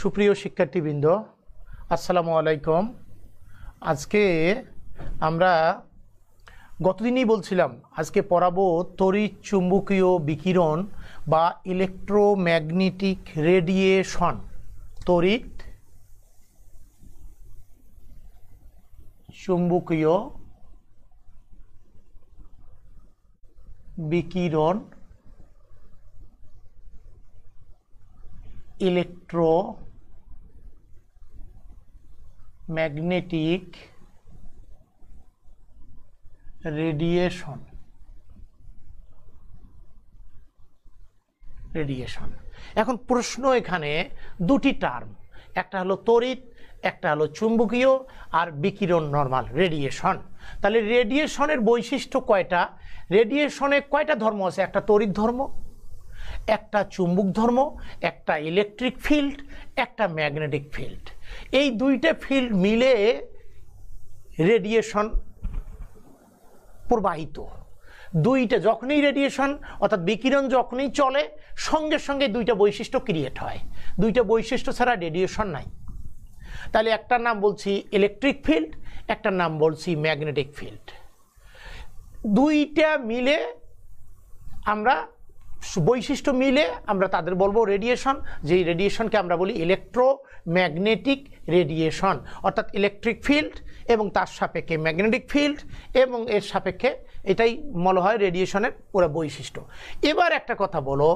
সুপ্রিয় শিক্ষার্থীবৃন্দ, আসসালামু আলাইকুম। আজকে আমরা গতদিনই বলছিলাম আজকে পড়াবো তড়িৎ চুম্বকীয় বিকিরণ বা ইলেকট্রোম্যাগনেটিক রেডিয়েশন। তড়িৎ চুম্বকীয় বিকিরণ ইলেকট্রোম্যাগনেটিক রেডিয়েশন। এখন প্রশ্ন এখানে দুটি টার্ম, একটা হলো তড়িৎ, একটা হলো চুম্বকীয়, আর বিকিরণ নরমাল রেডিয়েশন। তাহলে রেডিয়েশনের বৈশিষ্ট্য কয়টা? রেডিয়েশনে কয়টা ধর্ম আছে? একটা তড়িৎ ধর্ম, একটা চুম্বক ধর্ম, একটা ইলেকট্রিক ফিল্ড, একটা ম্যাগনেটিক ফিল্ড। এই দুইটা ফিল্ড মিলে রেডিয়েশন প্রবাহিত। দুইটা যখনই রেডিয়েশন অর্থাৎ বিকিরণ যখনই চলে, সঙ্গে সঙ্গে দুইটা বৈশিষ্ট্য ক্রিয়েট হয়। দুইটা বৈশিষ্ট্য ছাড়া রেডিয়েশন নাই। তাহলে একটার নাম বলছি ইলেকট্রিক ফিল্ড, একটার নাম বলছি ম্যাগনেটিক ফিল্ড। দুইটা মিলে আমরা বৈশিষ্ট্য মিলে আমরা তাদের বলবো রেডিয়েশন। যেই রেডিয়েশনকে আমরা বলি ইলেকট্রোম্যাগনেটিক রেডিয়েশন, অর্থাৎ ইলেকট্রিক ফিল্ড এবং তার সাপেক্ষে ম্যাগনেটিক ফিল্ড এবং এর সাপেক্ষে, এটাই বলা হয় রেডিয়েশনের পুরো বৈশিষ্ট্য। এবার একটা কথা বলো,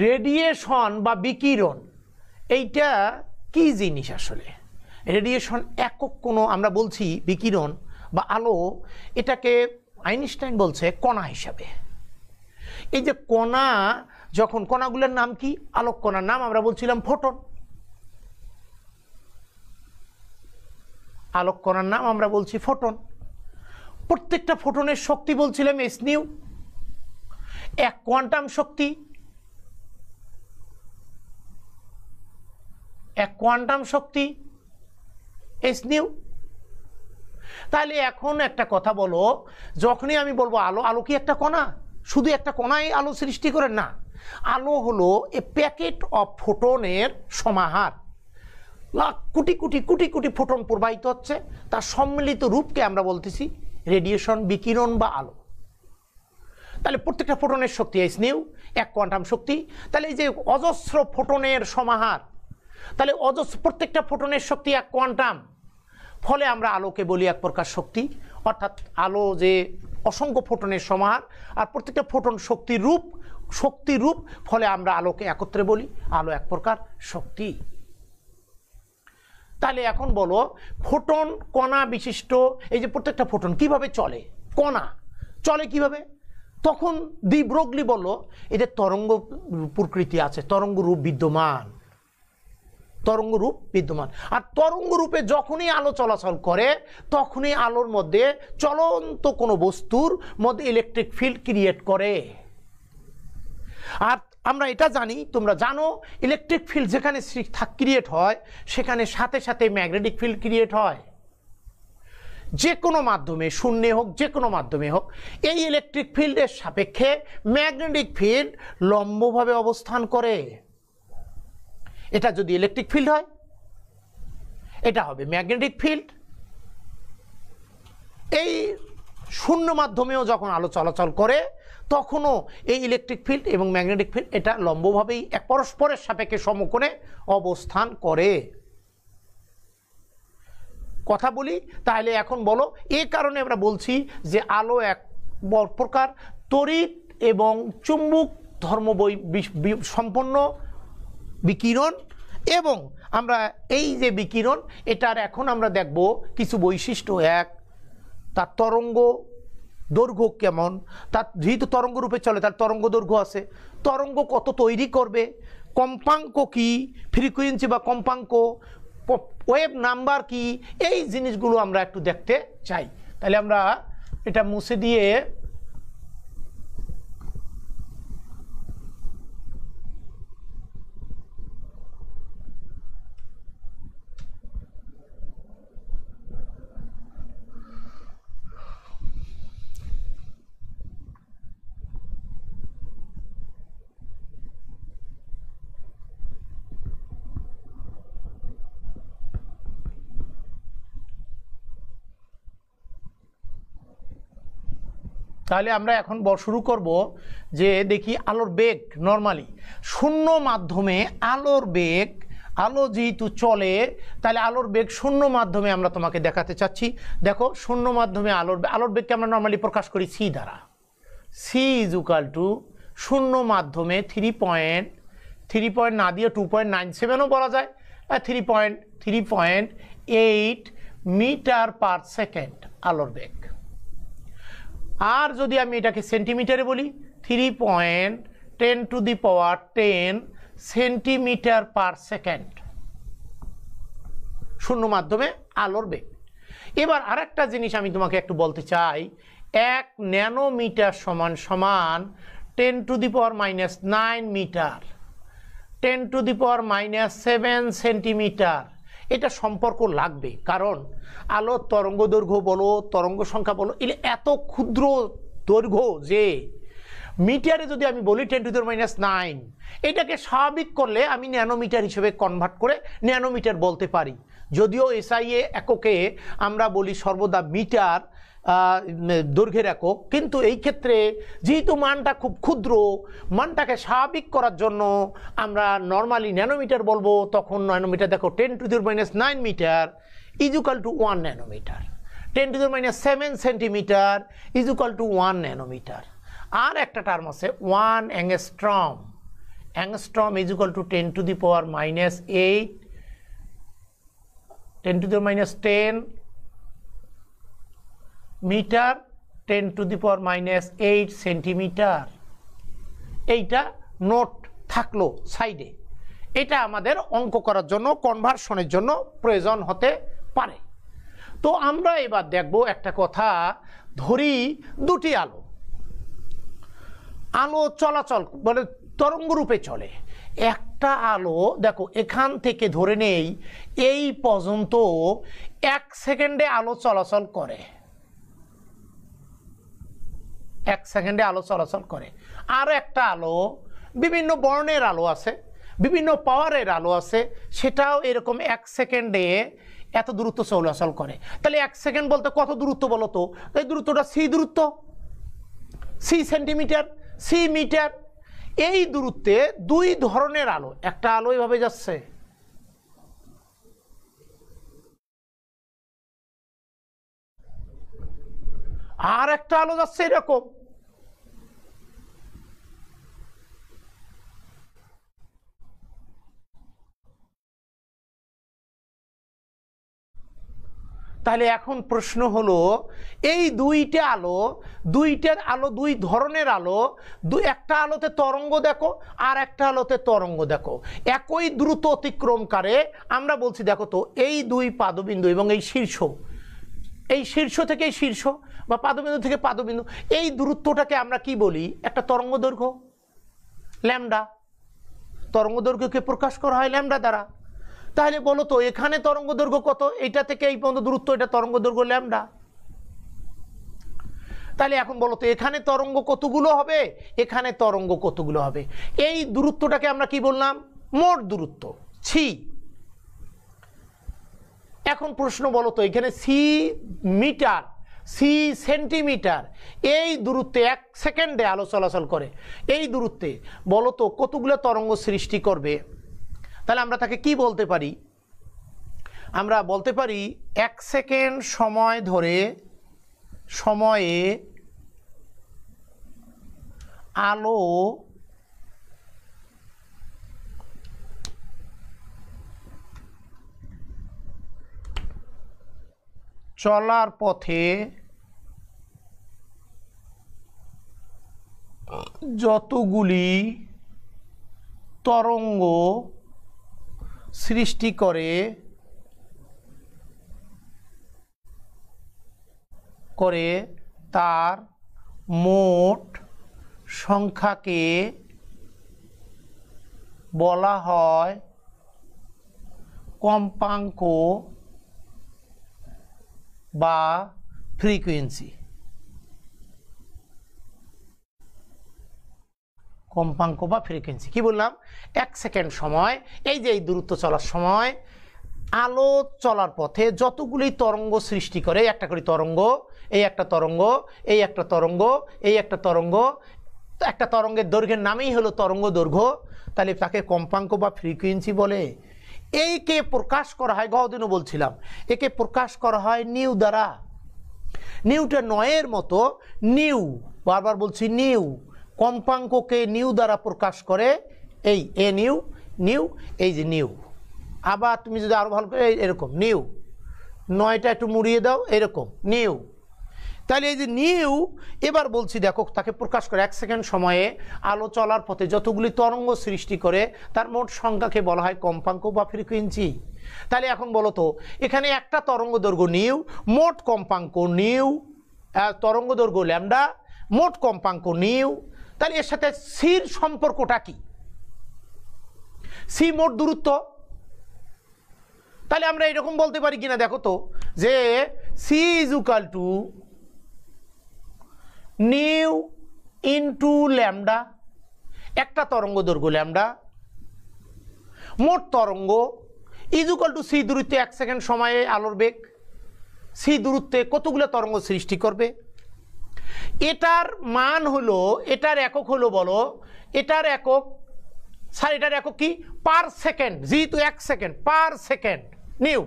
রেডিয়েশন বা বিকিরণ এইটা কি জিনিস আসলে? রেডিয়েশন একক কোনো, আমরা বলছি বিকিরণ বা আলো, এটাকে আইনস্টাইন বলছে কণা হিসাবে। এই যে কণা, যখন কণাগুলোর নাম কি? আলোক কণার নাম আমরা বলছিলাম ফোটন। আলোক কণার নাম আমরা বলছি ফোটন। প্রত্যেকটা ফোটনের শক্তি বলছিলাম এস নিউ, এক কোয়ান্টাম শক্তি। এক কোয়ান্টাম শক্তি এস নিউ। তাহলে এখন একটা কথা বলো, যখনই আমি বলবো আলো, আলো কি একটা কণা? শুধু একটা কণাই আলো সৃষ্টি করে না। আলো হলো এ প্যাকেট অফ ফোটনের সমাহার। লাখ কোটি কোটি কোটি কোটি ফোটন প্রবাহিত হচ্ছে, তার সম্মিলিত রূপকে আমরা বলতেছি রেডিয়েশন, বিকিরণ বা আলো। তাহলে প্রত্যেকটা ফোটনের শক্তি এস নিউ, এক কোয়ান্টাম শক্তি। তাহলে এই যে অজস্র ফোটনের সমাহার, তাহলে প্রত্যেকটা ফোটনের শক্তি এক কোয়ান্টাম। ফলে আমরা আলোকে বলি এক প্রকার শক্তি, অর্থাৎ আলো যে অসংখ্য ফোটনের সমাহার, আর প্রত্যেকটা ফোটন শক্তির রূপ, ফলে আমরা আলোকে একত্রে বলি আলো এক প্রকার শক্তি। তাহলে এখন বলো, ফোটন কণা বিশিষ্ট এই যে প্রত্যেকটা ফোটন কিভাবে চলে? কণা চলে কিভাবে? তখন দি ব্রগলি বলল এদের তরঙ্গ প্রকৃতি আছে, তরঙ্গ রূপ বিদ্যমান। আর তরঙ্গ রূপে যখনই আলো চলাচল করে, তখনই আলোর মধ্যে চলন্ত কোনো বস্তুর মধ্যে ইলেকট্রিক ফিল্ড ক্রিয়েট করে। আর আমরা এটা জানি, তোমরা জানো, ইলেকট্রিক ফিল্ড যেখানে ক্রিয়েট হয়, সেখানে সাথে সাথে ম্যাগনেটিক ফিল্ড ক্রিয়েট হয়। যে কোনো মাধ্যমে, শূন্যে হোক, যে কোনো মাধ্যমে হোক, এই ইলেকট্রিক ফিল্ডের সাপেক্ষে ম্যাগনেটিক ফিল্ড লম্বভাবে অবস্থান করে। এটা যদি ইলেকট্রিক ফিল্ড হয়, এটা হবে ম্যাগনেটিক ফিল্ড। এই শূন্য মাধ্যমেও যখন আলো চলাচল করে, তখনও এই ইলেকট্রিক ফিল্ড এবং ম্যাগনেটিক ফিল্ড এটা লম্বভাবেই এক পরস্পরের সাপেক্ষে সমকোণে অবস্থান করে। কথা বলি, তাহলে এখন বলো, এই কারণে আমরা বলছি যে আলো এক প্রকার তড়িৎ এবং চুম্বক ধর্ম সম্পন্ন বিকিরণ। এবং আমরা এই যে বিকিরণ, এটার এখন আমরা দেখব কিছু বৈশিষ্ট্য। এক, তার তরঙ্গ দৈর্ঘ্য কেমন, তার যেহেতু তরঙ্গ রূপে চলে তার তরঙ্গ দৈর্ঘ্য আছে, তরঙ্গ কত তৈরি করবে, কম্পাঙ্ক কি, ফ্রিকোয়েন্সি বা কম্পাঙ্ক, ওয়েভ নাম্বার কি, এই জিনিসগুলো আমরা একটু দেখতে চাই। তাহলে আমরা এটা মুছে দিয়ে তাহলে আমরা এখন শুরু করব যে দেখি আলোর বেগ নরমালি শূন্য মাধ্যমে আলোর বেগ, আলো যেহেতু চলে তাহলে আলোর বেগ শূন্য মাধ্যমে আমরা তোমাকে দেখাতে চাচ্ছি। দেখো শূন্য মাধ্যমে আলোর বেগকে আমরা নরমালি প্রকাশ করি সি দ্বারা। সি ইজ ইকুয়াল টু শূন্য মাধ্যমে 3 না দিয়ে 2.97ও বলা যায়, 3.8 মিটার পার সেকেন্ড আলোর বেগ। আর যদি আমি এটাকে সেন্টিমিটারে বলি 3.10 সেন্টিমিটার পার সেকেন্ড শূন্য মাধ্যমে আলোর বেগ। এবার আরেকটা জিনিস আমি তোমাকে একটু বলতে চাই, 1 ন্যানোমিটার সমান 10⁻⁻9 মিটার, 10⁻⁻7 সেন্টিমিটার। এটা সম্পর্ক লাগবে, কারণ আলোর তরঙ্গ দৈর্ঘ্য বলো, তরঙ্গ সংখ্যা বলো, এত ক্ষুদ্র দৈর্ঘ্য যে মিটারে যদি আমি বলি 10⁻⁹, এটাকে স্বাভাবিক করলে আমি ন্যানোমিটার হিসেবে কনভার্ট করে ন্যানোমিটার বলতে পারি। যদিও এসআইএ এককে আমরা বলি সর্বদা মিটার দৈর্ঘ্যের একক, কিন্তু এই ক্ষেত্রে যেহেতু মানটা খুব ক্ষুদ্র, মানটাকে স্বাভাবিক করার জন্য আমরা নর্মালি ন্যানোমিটার বলবো। তখন ন্যানোমিটার দেখো 10⁻⁹ metre is equal to 1 nanometre, 10⁻⁷ centimetre is equal to 1 nanometre. আর একটা টার্ম আছে 1 angstrom, angstrom is equal to 10⁻⁸, 10⁻10 metre, 10⁻⁸ centimetre. এইটা নোট থাকলো সাইডে, এটা আমাদের অঙ্ক করার জন্য, কনভার্সনের জন্য প্রয়োজন হতে পারে। তো আমরা এবার দেখব একটা কথা, ধরি দুটি আলো চলাচল মানে তরঙ্গ রূপে চলে। একটা আলো দেখো এখান থেকে ধরে নেই এই পর্যন্ত 1 সেকেন্ডে আলো চলাচল করে, 1 সেকেন্ডে আলো চলাচল করে। আর একটা আলো, বিভিন্ন বর্ণের আলো আছে, বিভিন্ন পাওয়ারের আলো আছে, সেটাও এরকম 1 সেকেন্ডে এত দূরত্ব চলাচল করে। তাহলে 1 সেকেন্ড বলতে কত দূরত্ব বলো তো? এই দূরত্বটা সি দূরত্ব, সি সেন্টিমিটার, সি মিটার। এই দূরত্বে দুই ধরনের আলো, একটা আলো এভাবে যাচ্ছে, আর একটা আলো যাচ্ছে এরকম। তাহলে এখন প্রশ্ন হলো, এই দুইটার আলো দুই ধরনের আলো, একটা আলোতে তরঙ্গ দেখো আর একটা আলোতে তরঙ্গ দেখো, একই দ্রুত অতিক্রমকারে। আমরা বলছি দেখো তো এই দুই পাদবিন্দু এবং এই শীর্ষ থেকে এই শীর্ষ বা পাদবিন্দু থেকে পাদবিন্দু, এই দূরত্বটাকে আমরা কি বলি? একটা তরঙ্গ দৈর্ঘ্য, ল্যামডা। তরঙ্গ দৈর্ঘ্যকে প্রকাশ করা হয় ল্যামডা দ্বারা। তাহলে বলো তো এখানে তরঙ্গ দৈর্ঘ্য কত? এইটা থেকে এই পর্যন্ত দূরত্ব, এটা তরঙ্গ দৈর্ঘ্য ল্যামডা। তাহলে এখন বলো তো এখানে তরঙ্গ কতগুলো হবে, এখানে তরঙ্গ কতগুলো হবে? এই দূরত্বটাকে আমরা কি বললাম? মোট দূরত্ব, সি। এখন প্রশ্ন বলো তো এখানে সি মিটার, সি সেন্টিমিটার, এই দূরত্বে 1 সেকেন্ডে আলো চলাচল করে, এই দূরত্বে বলো তো কতগুলো তরঙ্গ সৃষ্টি করবে? তাহলে আমরা তাকে কি বলতে পারি? আমরা বলতে পারি 1 সেকেন্ড সময় ধরে সময়ে আলো চলার পথে যতগুলি তরঙ্গ সৃষ্টি করে তার মোট সংখ্যাকে বলা হয় কম্পাঙ্ক বা ফ্রিকোয়েন্সি। কম্পাঙ্ক বা ফ্রিকোয়েন্সি কি বললাম? 1 সেকেন্ড সময়, এই যে এই দূরত্ব চলার সময় আলো চলার পথে যতগুলি তরঙ্গ সৃষ্টি করে, একটা করে তরঙ্গ, এই একটা তরঙ্গ, এই একটা তরঙ্গ, এই একটা তরঙ্গ, একটা তরঙ্গের দৈর্ঘ্যের নামেই হলো তরঙ্গ দৈর্ঘ্য, তাহলে তাকে কম্পাঙ্ক বা ফ্রিকোয়েন্সি বলে। এইকে প্রকাশ করা হয়, গতদিনও বলছিলাম, একে প্রকাশ করা হয় নিউ দ্বারা। নিউটা নয়ের মতো, নিউ, বারবার বলছি নিউ, কম্পাঙ্ককে নিউ দ্বারা প্রকাশ করে, এই এ নিউ, নিউ, এই যে নিউ। আবার তুমি যদি আরো ভালো করে এরকম নিউ, নয়টা একটু মুড়িয়ে দাও, এরকম নিউ। তাহলে এই যে নিউ, এবার বলছি দেখো তাকে প্রকাশ করে 1 সেকেন্ড সময়ে আলো চলার পথে যতগুলি তরঙ্গ সৃষ্টি করে তার মোট সংখ্যাকে বলা হয় কম্পাঙ্ক বা ফ্রিকোয়েন্সি। তাহলে এখন বলো তো, এখানে একটা তরঙ্গ দৈর্ঘ্য নিউ, মোট কম্পাঙ্ক নিউ, তরঙ্গ দৈর্ঘ্য ল্যামডা, মোট কম্পাঙ্ক নিউ। তাহলে এর সাথে সির সম্পর্কটা কি? সি মোট দূরত্ব। তাহলে আমরা এরকম বলতে পারি কিনা দেখো তো, যে C is equal to nu into lambda, একটা তরঙ্গ দৈর্ঘ্য ল্যামডা, মোট তরঙ্গ ইজ ইকুয়াল টু সি দূরত্বে 1 সেকেন্ড সময়ে আলোর বেগ, সি দূরত্বে কতগুলো তরঙ্গ সৃষ্টি করবে। এটার মান হলো, এটার একক হলো বলো, এটার একক, স্যার এটার একক কি? পার সেকেন্ড, যেহেতু 1 second, per second nu,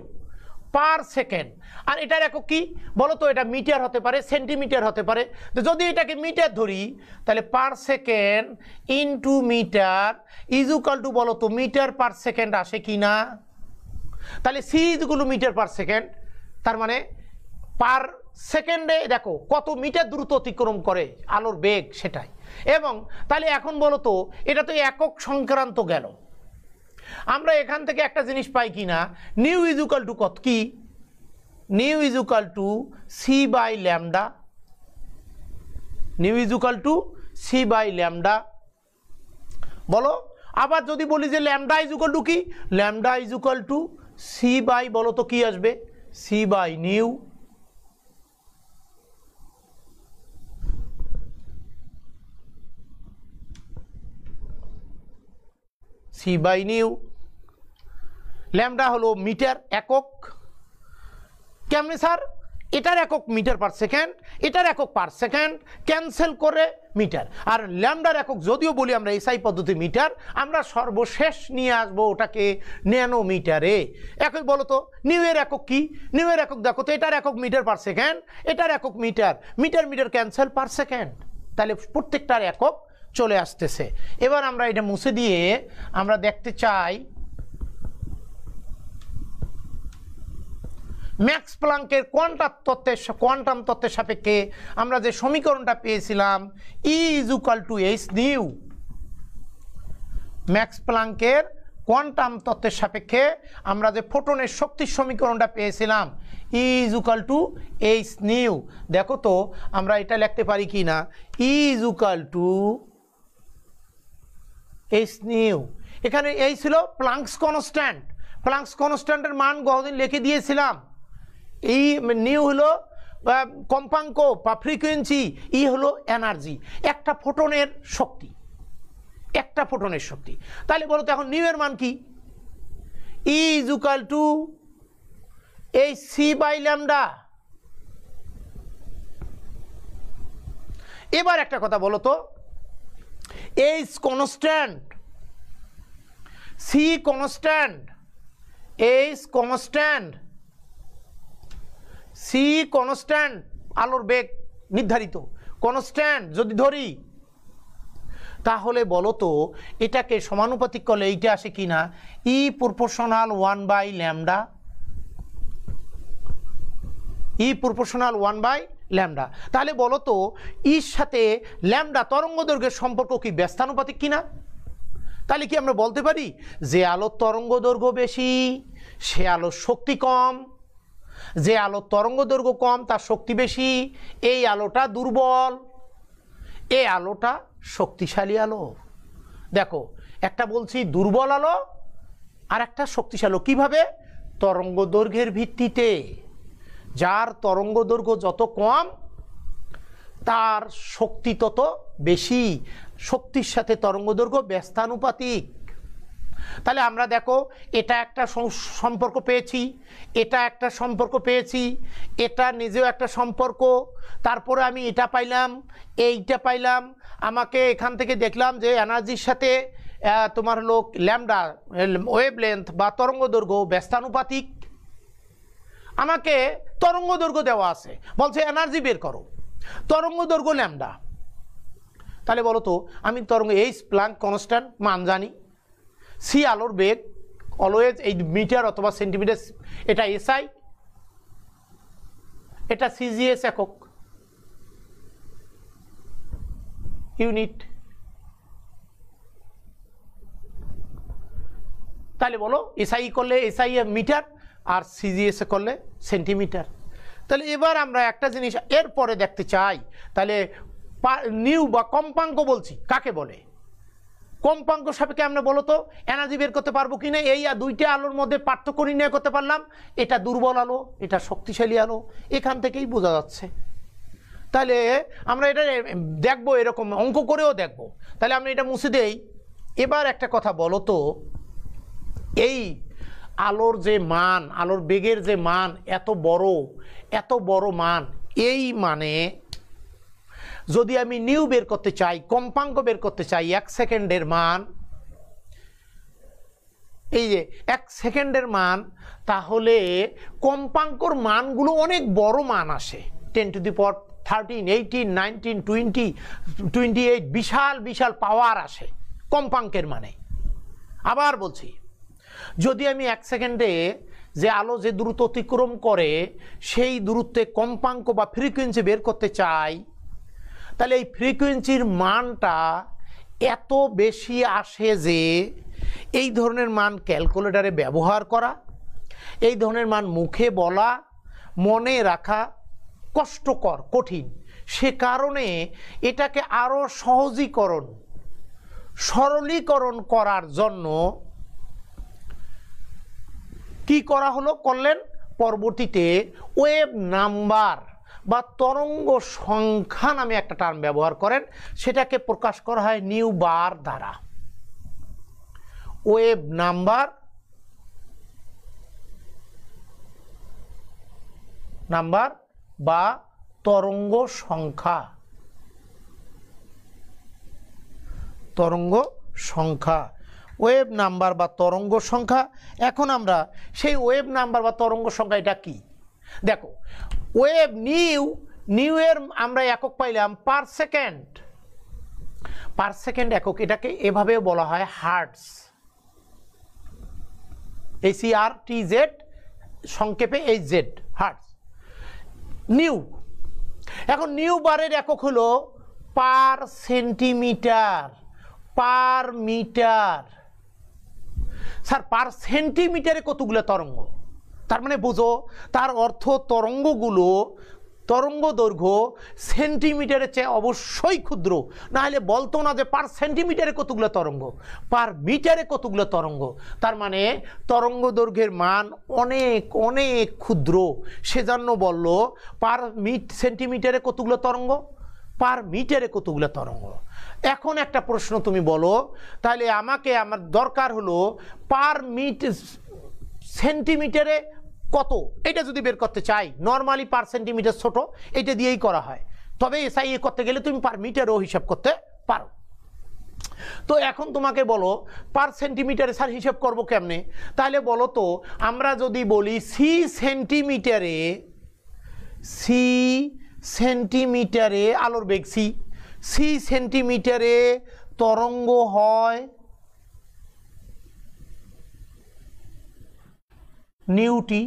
per second. আর এটার একক কি বলো তো? এটা মিটার হতে পারে, সেন্টিমিটার হতে পারে। তো যদি এটাকে মিটার ধরি তাহলে per second into metre is equal to বলো তো মিটার পার সেকেন্ড আসে কি না? তাহলে C is equal to metre per second, তার মানে পার সেকেন্ডে দেখো কত মিটার দ্রুত অতিক্রম করে আলোর বেগ, সেটাই। এবং তাহলে এখন বলো তো, এটা তো একক সংক্রান্ত গেল। আমরা এখান থেকে একটা জিনিস পাই কিনা, নিউ ইজ ইকুয়াল টু কত কি? Nu is equal to C by lambda, nu is equal to C by lambda, বলো। আবার যদি বলি যে ল্যামডা ইজ ইকুয়াল টু কি? Lambda is equal to C by, বলো তো কি আসবে? C by nu. C by nu. Lambda হলো মিটার একক। কেমনে স্যার? এটার একক মিটার পার সেকেন্ড, এটার একক পার সেকেন্ড, ক্যান্সেল করে মিটার। আর ল্যামডার একক যদিও বলি আমরা এসআই পদ্ধতি মিটার, আমরা সর্বশেষ নিয়ে আসবো ওটাকে ন্যানোমিটারে। একই বলো তো নিউ এর একক কি? নিউ এর একক দেখো তো, এটার একক মিটার পার সেকেন্ড, এটার একক metre, metre metre cancel, per second. তাহলে প্রত্যেকটার একক চলে আসতেছে। এবার আমরা এটা মুছে দিয়ে আমরা দেখতে চাই ম্যাক্স প্লাঙ্কের কোয়ান্টাম তত্ত্বের সাপেক্ষে আমরা যে সমীকরণটা পেয়েছিলাম E is equal to H nu. Max প্লাঙ্কের কোয়ান্টাম তত্ত্বের সাপেক্ষে আমরা যে ফোটনের শক্তির সমীকরণটা পেয়েছিলাম E is equal to H nu. দেখো তো আমরা এটা লিখতে পারি কি না, E is equal to H nu. এখানে এই ছিল প্লাঙ্কস কনস্ট্যান্ট। প্লাঙ্কস কনস্ট্যান্টের মান গতদিন লিখে দিয়েছিলাম। এই নিউ হলো কম্পাঙ্ক বা ফ্রিকোয়েন্সি, ই হলো এনার্জি, একটা ফোটনের শক্তি, একটা ফোটনের শক্তি। তাহলে বলো তো এখন নিউ এর মান কি? ই ইজ ইকুয়াল টু এই সি বাই ল্যামডা। এবার একটা কথা বলো তো, H constant, C constant, H constant, C constant, আলোর বেগ নির্ধারিত কনস্ট্যান্ট যদি ধরি, তাহলে বলো তো এটাকে সমানুপাতিক করলে এইটা আসে কিনা, E proportional 1 by lambda, E proportional 1 by lambda. তাহলে বলো তো ইর সাথে ল্যামডা তরঙ্গ দৈর্ঘ্যের সম্পর্ক কি ব্যস্তানুপাতিক কিনা? তাহলে কি আমরা বলতে পারি যে আলোর তরঙ্গ দৈর্ঘ্য বেশি সে আলোর শক্তি কম, যে আলোর তরঙ্গ দৈর্ঘ্য কম তার শক্তি বেশি, এই আলোটা দুর্বল, এই আলোটা শক্তিশালী আলো। দেখো একটা বলছি দুর্বল আলো আর একটা শক্তিশালী। কিভাবে? তরঙ্গ দৈর্ঘ্যের ভিত্তিতে। যার তরঙ্গ দৈর্ঘ্য যত কম তার শক্তি তত বেশি, শক্তির সাথে তরঙ্গ দৈর্ঘ্য ব্যস্তানুপাতিক। তাহলে আমরা দেখো এটা একটা সম্পর্ক পেয়েছি, এটা একটা সম্পর্ক পেয়েছি, এটা নিজেও একটা সম্পর্ক, তারপরে আমি এটা পাইলাম, এইটা পাইলাম। আমাকে এখান থেকে দেখলাম যে এনার্জির সাথে তোমার হলো ল্যামডা ওয়েভলেন্থ বা তরঙ্গ দৈর্ঘ্য ব্যস্তানুপাতিক। আমাকে তরঙ্গ দৈর্ঘ্য দেওয়া আছে, বলছে এনার্জি বের করো, তরঙ্গ দৈর্ঘ্য ল্যামডা। তাহলে বলো তো আমি তরঙ্গ এইচ প্লাঙ্ক কনস্ট্যান্ট মান জানি, সি আলোর বেগ অলওয়েজ এই মিটার অথবা সেন্টিমিটার, এটা এসআই, এটা সিজিএস একক ইউনিট। তাহলে বলো এসআই করলে এসআই মিটার আর সিজিএস করলে সেন্টিমিটার। তাহলে এবার আমরা একটা জিনিস এরপরে দেখতে চাই, তাহলে নিউ বা কম্পাঙ্ক বলছি কাকে বলে? কম্পাঙ্ক সাপেক্ষে আমরা বলো তো এনার্জি বের করতে পারবো কিনা? এই দুইটা আলোর মধ্যে পার্থক্য নির্ণয় করতে পারলাম, এটা দুর্বল আলো, এটা শক্তিশালী আলো, এখান থেকেই বোঝা যাচ্ছে। তাহলে আমরা এটা দেখবো, এরকম অঙ্ক করেও দেখবো। তাহলে আমরা এটা মুছে দেই। এবার একটা কথা বলো তো, এই আলোর যে মান, আলোর বেগের যে মান এত বড় মান, এই মানে যদি আমি নিউ বের করতে চাই, কম্পাঙ্ক বের করতে চাই, 1 সেকেন্ডের মান, এই যে 1 সেকেন্ডের মান, তাহলে কম্পাঙ্কর মানগুলো অনেক বড় মান আসে, 10 টু দি পাওয়ার 13, 18, 19, 20, 28, বিশাল বিশাল পাওয়ার আসে কম্পাঙ্কের মানে। আবার বলছি, যদি আমি 1 সেকেন্ডে যে আলো যে দূরত্ব অতিক্রম করে সেই দূরত্বে কম্পাঙ্ক বা ফ্রিকোয়েন্সি বের করতে চাই, তাহলে এই ফ্রিকোয়েন্সির মানটা এত বেশি আসে যে এই ধরনের মান ক্যালকুলেটরে ব্যবহার করা, এই ধরনের মান মুখে বলা, মনে রাখা কষ্টকর, কঠিন। সে কারণে এটাকে আরও সরলীকরণ করার জন্য কি করা হলো, করলেন পরবর্তীতে ওয়েভ নাম্বার বা তরঙ্গ সংখ্যা নামে একটা টার্ম ব্যবহার করেন, সেটাকে প্রকাশ করা হয় নিউ বার দ্বারা। ওয়েভ নাম্বার বা তরঙ্গ সংখ্যা, ওয়েভ নাম্বার বা তরঙ্গ সংখ্যা। এখন আমরা সেই ওয়েভ নাম্বার বা তরঙ্গ সংখ্যা এটা কি দেখো। ওয়েভ নিউ এর আমরা একক পাইলাম পার সেকেন্ড একক, এটাকে এভাবে বলা হয় হার্টজ, HERTZ সংক্ষেপে HZ, হার্টজ নিউ। এখন নিউ বারের একক হলো per centimetre, per metre. Sir per সেন্টিমিটারে কতগুলো তরঙ্গ? তার মানে বোঝো, তার অর্থ তরঙ্গ দৈর্ঘ্য সেন্টিমিটারের চেয়ে অবশ্যই ক্ষুদ্র, না হলে বলতো না যে পার সেন্টিমিটারে কতগুলো তরঙ্গ, পার মিটারে কতগুলো তরঙ্গ। তার মানে তরঙ্গ দৈর্ঘ্যের মান অনেক অনেক ক্ষুদ্র, সেজন্য বলল পার সেন্টিমিটারে কতগুলো তরঙ্গ, পার মিটারে কতগুলো তরঙ্গ। এখন একটা প্রশ্ন তুমি বলো, তাহলে আমার দরকার হলো পার সেন্টিমিটারে কত, এটা যদি বের করতে চাই, নর্মালি পার সেন্টিমিটার ছোট, এটা দিয়েই করা হয়, তবে এসআই করতে গেলে তুমি পার মিটারও হিসাব করতে পারো। তো এখন তোমাকে বলো পার সেন্টিমিটারে স্যার হিসাব করবো কেমনে? তাহলে বলো তো, আমরা যদি বলি সি সেন্টিমিটারে আলোর বেগ সি সেন্টিমিটারে তরঙ্গ হয় নিউটি,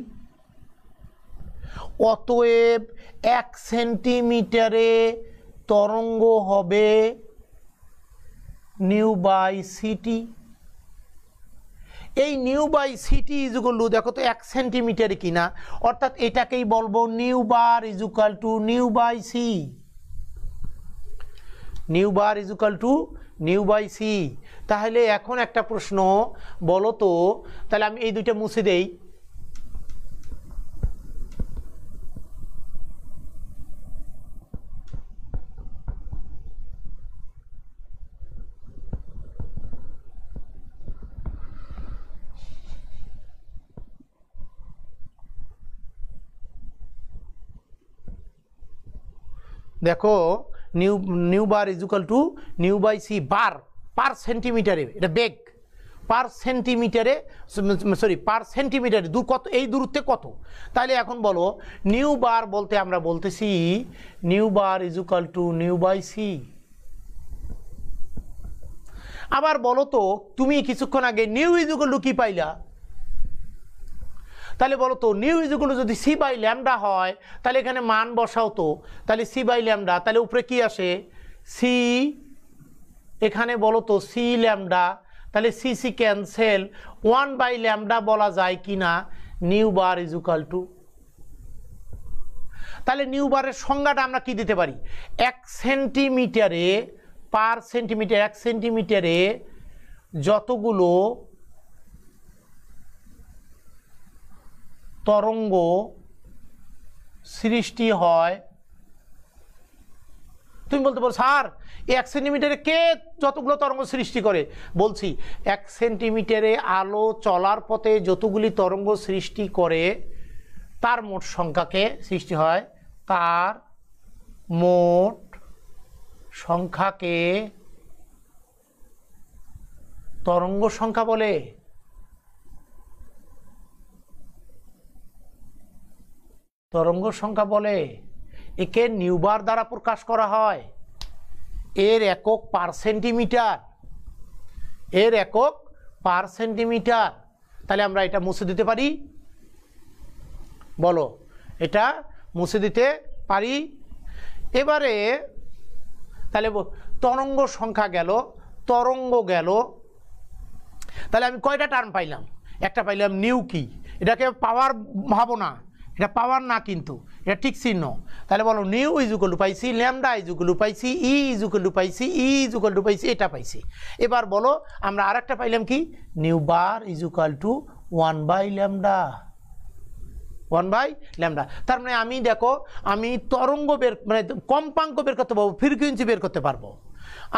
অতএব 1 সেন্টিমিটারে তরঙ্গ হবে নিউ বাই সিটি। এই নিউ বাই সিটি ইজুকাল টু, দেখো তো 1 সেন্টিমিটারে কিনা, অর্থাৎ এটাকেই বলবো nu bar equal to nu by C, nu bar equal to nu by C. তাহলে এখন একটা প্রশ্ন বলো তো, তাহলে আমি এই দুইটা মুছে দেই। দেখো nu bar is equal to nu by C bar per সেন্টিমিটারে, এটা বেগ পার সেন্টিমিটারে, সরি পার সেন্টিমিটারে কত, এই দূরত্বে কত। তাহলে এখন বলো নিউ বার বলতে আমরা বলতেছি nu bar is equal to nu by C. আবার বলো তো তুমি কিছুক্ষণ আগে নিউ ইজ ইকুয়াল টু কি পাইলা, তাহলে বলো তো নিউ ইজ ইকুয়াল টু যদি সি বাই ল্যামডা হয় তাহলে এখানে মান বসাও তো, তাহলে সি বাই ল্যামডা, তাহলে উপরে কি আসে সি, এখানে বলো তো সি ল্যামডা, তাহলে C C cancel, 1 by lambda বলা যায় কি না nu bar is equal to. তাহলে নিউ বারের সংজ্ঞাটা আমরা কি দিতে পারি, 1 সেন্টিমিটারে পার সেন্টিমিটার, 1 সেন্টিমিটারে যতগুলো তরঙ্গ সৃষ্টি হয়। তুমি বলতে পারো স্যার 1 সেন্টিমিটারে কে যতগুলো তরঙ্গ সৃষ্টি করে, বলছি 1 সেন্টিমিটারে আলো চলার পথে যতগুলি তরঙ্গ সৃষ্টি করে তার মোট সংখ্যাকে সৃষ্টি হয়, তার মোট সংখ্যাকে তরঙ্গ সংখ্যা বলে। তরঙ্গ সংখ্যা বলে, একে নিউবার দ্বারা প্রকাশ করা হয়, এর একক পার সেন্টিমিটার, এর একক পার সেন্টিমিটার। তাহলে আমরা এটা মুছে দিতে পারি, বলো এটা মুছে দিতে পারি। এবারে তাহলে তরঙ্গ সংখ্যা গেল, তরঙ্গ গেল, তাহলে আমি কয়টা টার্ম পাইলাম, একটা পাইলাম নিউ কি, এটাকে পাওয়ার ভাবো না, এটা পাওয়ার না কিন্তু এটা ঠিক চিহ্ন। তাহলে বলো নিউ ইজ ইকুয়াল টু পাইছি, ল্যামডা ইজ ইকুয়াল টু পাইছি, ই ইজ ইকুয়াল টু পাইছি, ই ইজ ইকুয়াল টু পাইছি, এটা পাইছি। এবার বলো আমরা আরেকটা পাইলাম কি, nu bar is equal to 1 by lambda, 1 by lambda. তার মানে আমি দেখো আমি তরঙ্গ বের মানে কম্পাঙ্ক বের করতে পারবো, ফ্রিকোয়েন্সি বের করতে পারবো,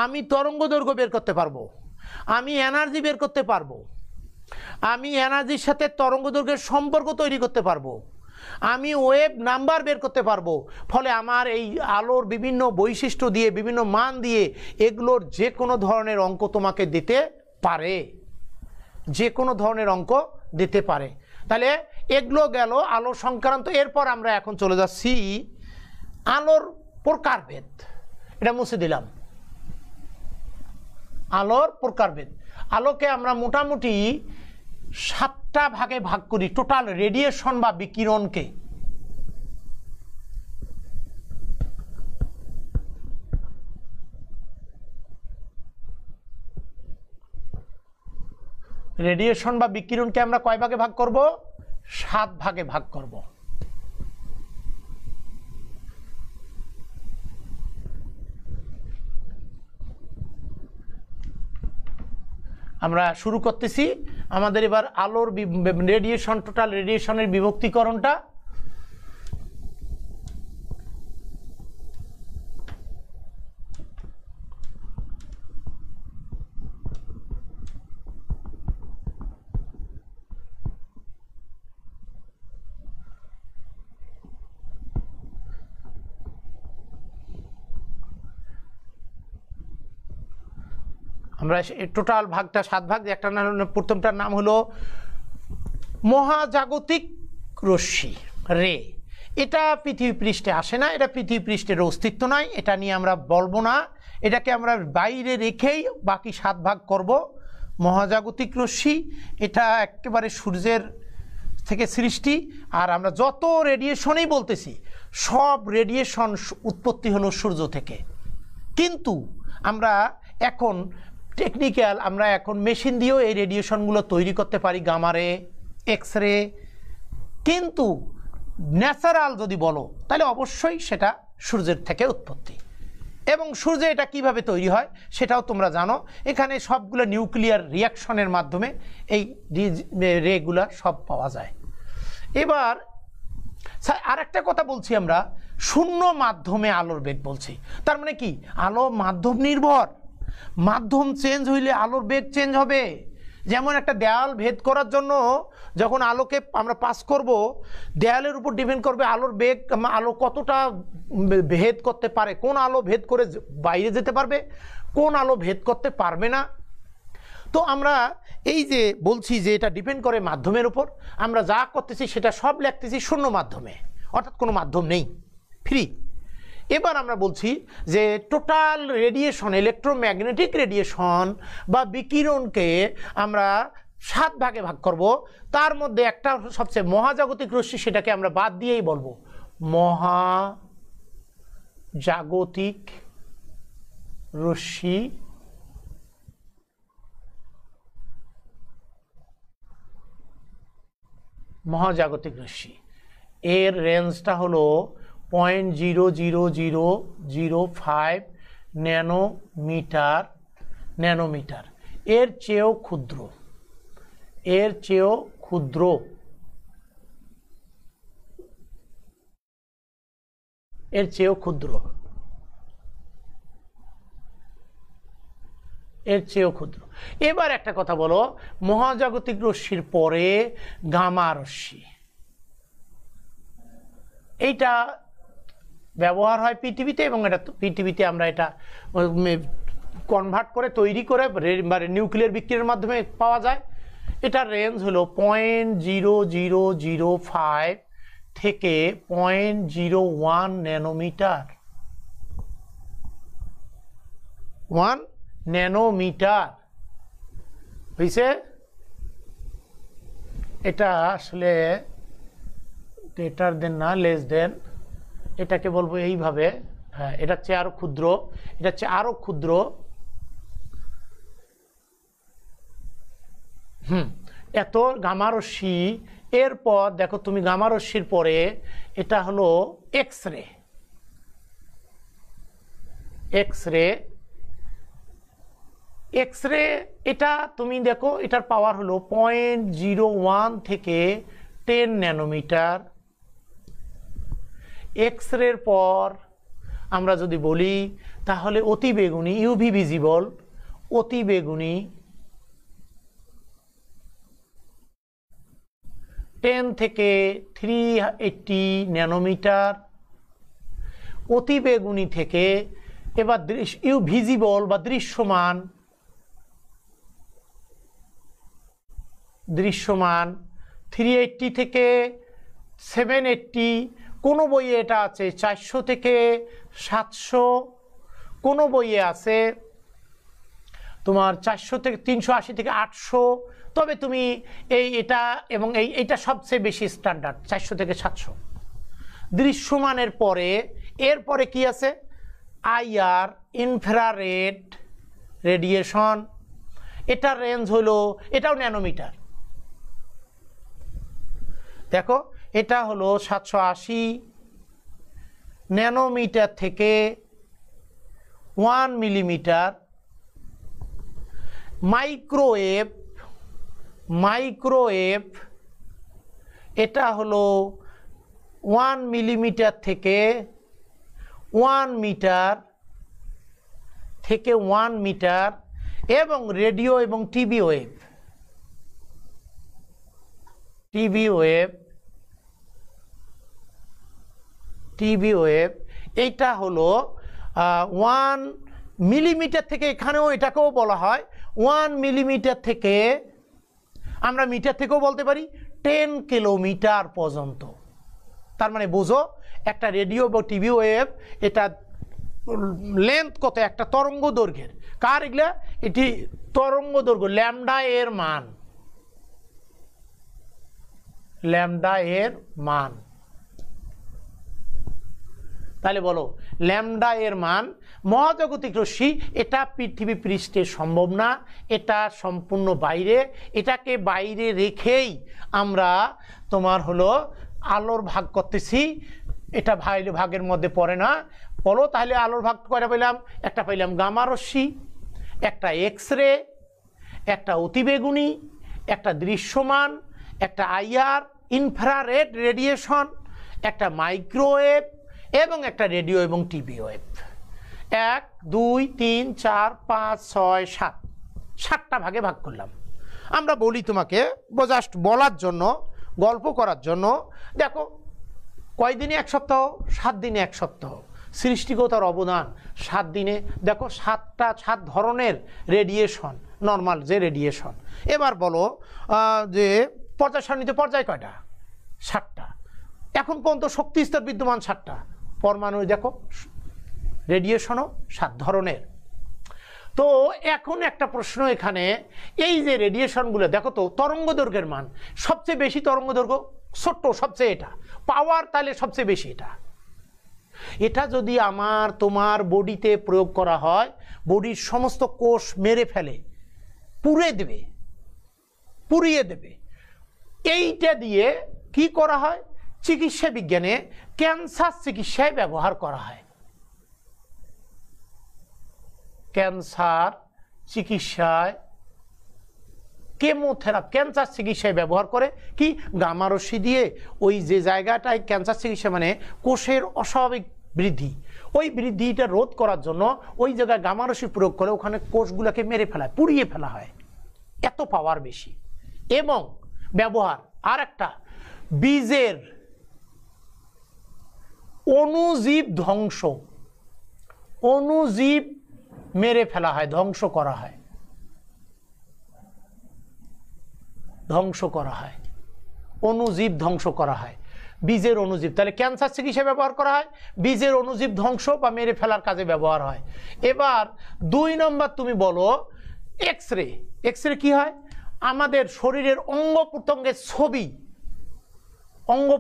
আমি তরঙ্গ দৈর্ঘ্য বের করতে পারবো, আমি এনার্জি বের করতে পারবো, আমি এনার্জির সাথে তরঙ্গ দৈর্ঘ্যের সম্পর্ক তৈরি করতে পারবো, আমি ওয়েভ নাম্বার বের করতে পারবো। ফলে আমার এই আলোর বিভিন্ন বৈশিষ্ট্য দিয়ে, বিভিন্ন মান দিয়ে এগুলোর যে কোনো ধরনের অঙ্ক তোমাকে দিতে পারে, যে কোনো ধরনের অঙ্ক দিতে পারে। তাহলে এগুলো গেল আলো সংক্রান্ত। এরপর আমরা এখন চলে যাচ্ছি আলোর প্রকারভেদ, এটা মুছে দিলাম, আলোর প্রকারভেদ। আলোকে আমরা মোটামুটি 7টা ভাগে ভাগ করি, টোটাল রেডিয়েশন বা বিকিরণকে। রেডিয়েশন বা বিকিরণকে আমরা কয় ভাগে ভাগ করব, 7 ভাগে ভাগ করব। আমরা শুরু করতেছি আমাদের এবার আলোর রেডিয়েশন, টোটাল রেডিয়েশনের বিভক্তিকরণটা। আমরা টোটাল ভাগটা 7 ভাগ, একটা প্রথমটার নাম হলো মহাজাগতিক রশ্মি রে। এটা পৃথিবী পৃষ্ঠে আসে না, এটা পৃথিবী পৃষ্ঠের অস্তিত্ব নাই, এটা নিয়ে আমরা বলবো না, এটাকে আমরা বাইরে রেখেই বাকি 7 ভাগ করব। মহাজাগতিক রশ্মি এটা একেবারে সূর্যের থেকে সৃষ্টি, আর আমরা যত রেডিয়েশনই বলতেছি সব রেডিয়েশন উৎপত্তি হলো সূর্য থেকে। কিন্তু আমরা এখন টেকনিক্যাল, আমরা এখন মেশিন দিয়েও এই রেডিয়েশনগুলো তৈরি করতে পারি, গামা রে, এক্স রে। কিন্তু ন্যাচারাল যদি বলো তাহলে অবশ্যই সেটা সূর্যের থেকে উৎপত্তি। এবং সূর্যে এটা কিভাবে তৈরি হয় সেটাও তোমরা জানো, এখানে সবগুলো নিউক্লিয়ার রিয়াকশনের মাধ্যমে এই রেগুলা সব পাওয়া যায়। এবার আরেকটা কথা বলছি, আমরা শূন্য মাধ্যমে আলোর বেগ বলছি। তার মানে কি, আলো মাধ্যম নির্ভর, মাধ্যম চেঞ্জ হইলে আলোর বেগ চেঞ্জ হবে। যেমন একটা দেয়াল ভেদ করার জন্য যখন আলোকে আমরা পাস করব, দেয়ালের উপর ডিপেন্ড করবে আলোর বেগ, আলো কতটা ভেদ করতে পারে, কোন আলো ভেদ করে বাইরে যেতে পারবে, কোন আলো ভেদ করতে পারবে না। তো আমরা এই যে বলছি যে এটা ডিপেন্ড করে মাধ্যমের উপর, আমরা যা করতেছি সেটা সব লিখতেছি শূন্য মাধ্যমে, অর্থাৎ কোনো মাধ্যম নেই, ফ্রি। এবার আমরা বলছি যে টোটাল রেডিয়েশন, ইলেকট্রোম্যাগনেটিক রেডিয়েশন বা বিকিরণকে আমরা 7 ভাগে ভাগ করব। তার মধ্যে একটা সবচেয়ে মহাজাগতিক রশ্মি, সেটাকে আমরা বাদ দিয়েই বলবো মহাজাগতিক রশ্মি। মহাজাগতিক রশ্মি এর রেঞ্জটা হলো 0.00005 ন্যানোমিটার। এর চেয়েও ক্ষুদ্র, এর চেয়েও ক্ষুদ্র, এর চেয়েও ক্ষুদ্র, এর চেয়েও ক্ষুদ্র। এবার একটা কথা বলো, মহাজাগতিক রশ্মির পরে গামা রশ্মি, এইটা ব্যবহার হয় পৃথিবীতে, এবং এটা পৃথিবীতে আমরা এটা কনভার্ট করে তৈরি করে নিউক্লিয়ার বিক্রিয়ার মাধ্যমে পাওয়া যায়। এটার রেঞ্জ হলো 0.0005 থেকে 0.01 ন্যানোমিটার। 1 ন্যানোমিটার হয়েছে। এটা আসলে গ্রেটার দেন না, লেস দেন, এটাকে বলবো এইভাবে। হ্যাঁ, এটার চেয়ে আরো ক্ষুদ্র, এটার চেয়ে আরো ক্ষুদ্র। এত গামা রশ্মি। এরপর দেখো তুমি গামা রশ্মির পরে এটা হলো এক্স রে। এক্স রে এটা তুমি দেখো, এটার পাওয়ার হলো 0.01 থেকে 10 ন্যানোমিটার। এক্স রের পর আমরা যদি বলি তাহলে অতি বেগুনি, ইউভি ভিজিবল, অতি বেগুনি 10 থেকে 380 ন্যানোমিটার। অতি বেগুনি থেকে এবার ভিজিবল বা দৃশ্যমান 380 থেকে 780। কোনো বইয়ে এটা আছে 400 থেকে 700, কোনো বইয়ে আছে তোমার 400 থেকে 380 থেকে 800। তবে তুমি এটা এবং এইটা সবচেয়ে বেশি স্ট্যান্ডার্ড, 400 থেকে 700 দৃশ্যমানের পরে। এরপরে কি আছে? IR, infrared radiation. এটার রেঞ্জ হলো, এটাও ন্যানোমিটার। দেখো এটা হলো 780 ন্যানোমিটার থেকে 1 মিলিমিটার। মাইক্রোওয়েভ এটা হলো 1 মিলিমিটার থেকে 1 মিটার এবং রেডিও এবং টিভি ওয়েভ এইটা হলো 1 মিলিমিটার থেকে, এখানেও এটাকেও বলা হয় 1 মিলিমিটার থেকে, আমরা মিটার থেকেও বলতে পারি 10 কিলোমিটার পর্যন্ত। তার মানে বোঝো একটা রেডিও বা টিভি ওয়েভ, এটা লেন্থ কত, একটা তরঙ্গ দৈর্ঘ্যের। কার এগুলা? এটি তরঙ্গ দৈর্ঘ্য, ল্যামডা এর মান। তাহলে বলো ল্যামডা এর মান। মহাজাগতিক রশ্মি এটা পৃথিবী পৃষ্ঠে সম্ভব না, এটা সম্পূর্ণ বাইরে। এটাকে বাইরে রেখেই আমরা তোমার হলো আলোর ভাগ করতেছি। এটা ভাগের মধ্যে পড়ে না। বলো তাহলে আলোর ভাগ কয়টা পেলাম? একটা পেলাম গামা রশ্মি, একটা এক্স রে, একটা অতিবেগুনি, একটা দৃশ্যমান, একটা আইআর ইনফ্রারেড রেডিয়েশন, একটা মাইক্রোওয়েভ এবং একটা রেডিও এবং টিভি ওয়েভ। 1 2 3 4 5 6 7 7টা ভাগে ভাগ করলাম। আমরা বলি তোমাকে জাস্ট বলার জন্য, গল্প করার জন্য। দেখো কয়দিনে 1 সপ্তাহ, 7 দিনে 1 সপ্তাহ। সৃষ্টিকতার অবদান 7 দিনে। দেখো 7 ধরনের রেডিয়েশন, নর্মাল যে রেডিয়েশন। এবার বলো যে পর্যায় সারণীতে পর্যায় কয়টা? 7টা। এখন পর্যন্ত শক্তি স্তর বিদ্যমান 7টা, পরমাণু দেখো রেডিয়েশনও 7 ধরনের। তো এখন একটা প্রশ্ন এখানে, এই যে রেডিয়েশনগুলো দেখো তো, তরঙ্গ দৈর্ঘ্যের মান সবচেয়ে বেশি, তরঙ্গ দৈর্ঘ্য ছোট্ট সবচেয়ে, এটা পাওয়ার তাহলে সবচেয়ে বেশি। এটা যদি আমার তোমার বডিতে প্রয়োগ করা হয়, বডির সমস্ত কোষ মেরে ফেলে, পুড়িয়ে দেবে। এইটা দিয়ে কি করা হয়? চিকিৎসা বিজ্ঞানে ক্যান্সার চিকিৎসায় ব্যবহার করা হয়। ক্যান্সার চিকিৎসায়, কেমোথেরাপি, ক্যান্সার চিকিৎসায় ব্যবহার করে কি? গামা রশ্মি দিয়ে ওই যে জায়গাটায় ক্যান্সার চিকিৎসা মানে কোষের অস্বাভাবিক বৃদ্ধি, ওই বৃদ্ধিটা রোধ করার জন্য ওই জায়গায় গামা রশ্মি প্রয়োগ করে ওখানে কোষগুলোকে মেরে ফেলা, পুড়িয়ে ফেলা হয়। এত পাওয়ার বেশি। এবং ব্যবহার আর একটা, বীজের অণুজীব ধ্বংস, অণুজীব মেরে ফেলা হয়, ধ্বংস করা হয়, অণুজীব ধ্বংস করা হয়, বীজের অণুজীব। তাহলে ক্যান্সার চিকিৎসায় ব্যবহার করা হয়, বীজের অণুজীব ধ্বংস বা মেরে ফেলার কাজে ব্যবহার হয়। এবার 2 নম্বর তুমি বলো এক্স-রে। এক্স-রে কি হয়? আমাদের শরীরের অঙ্গ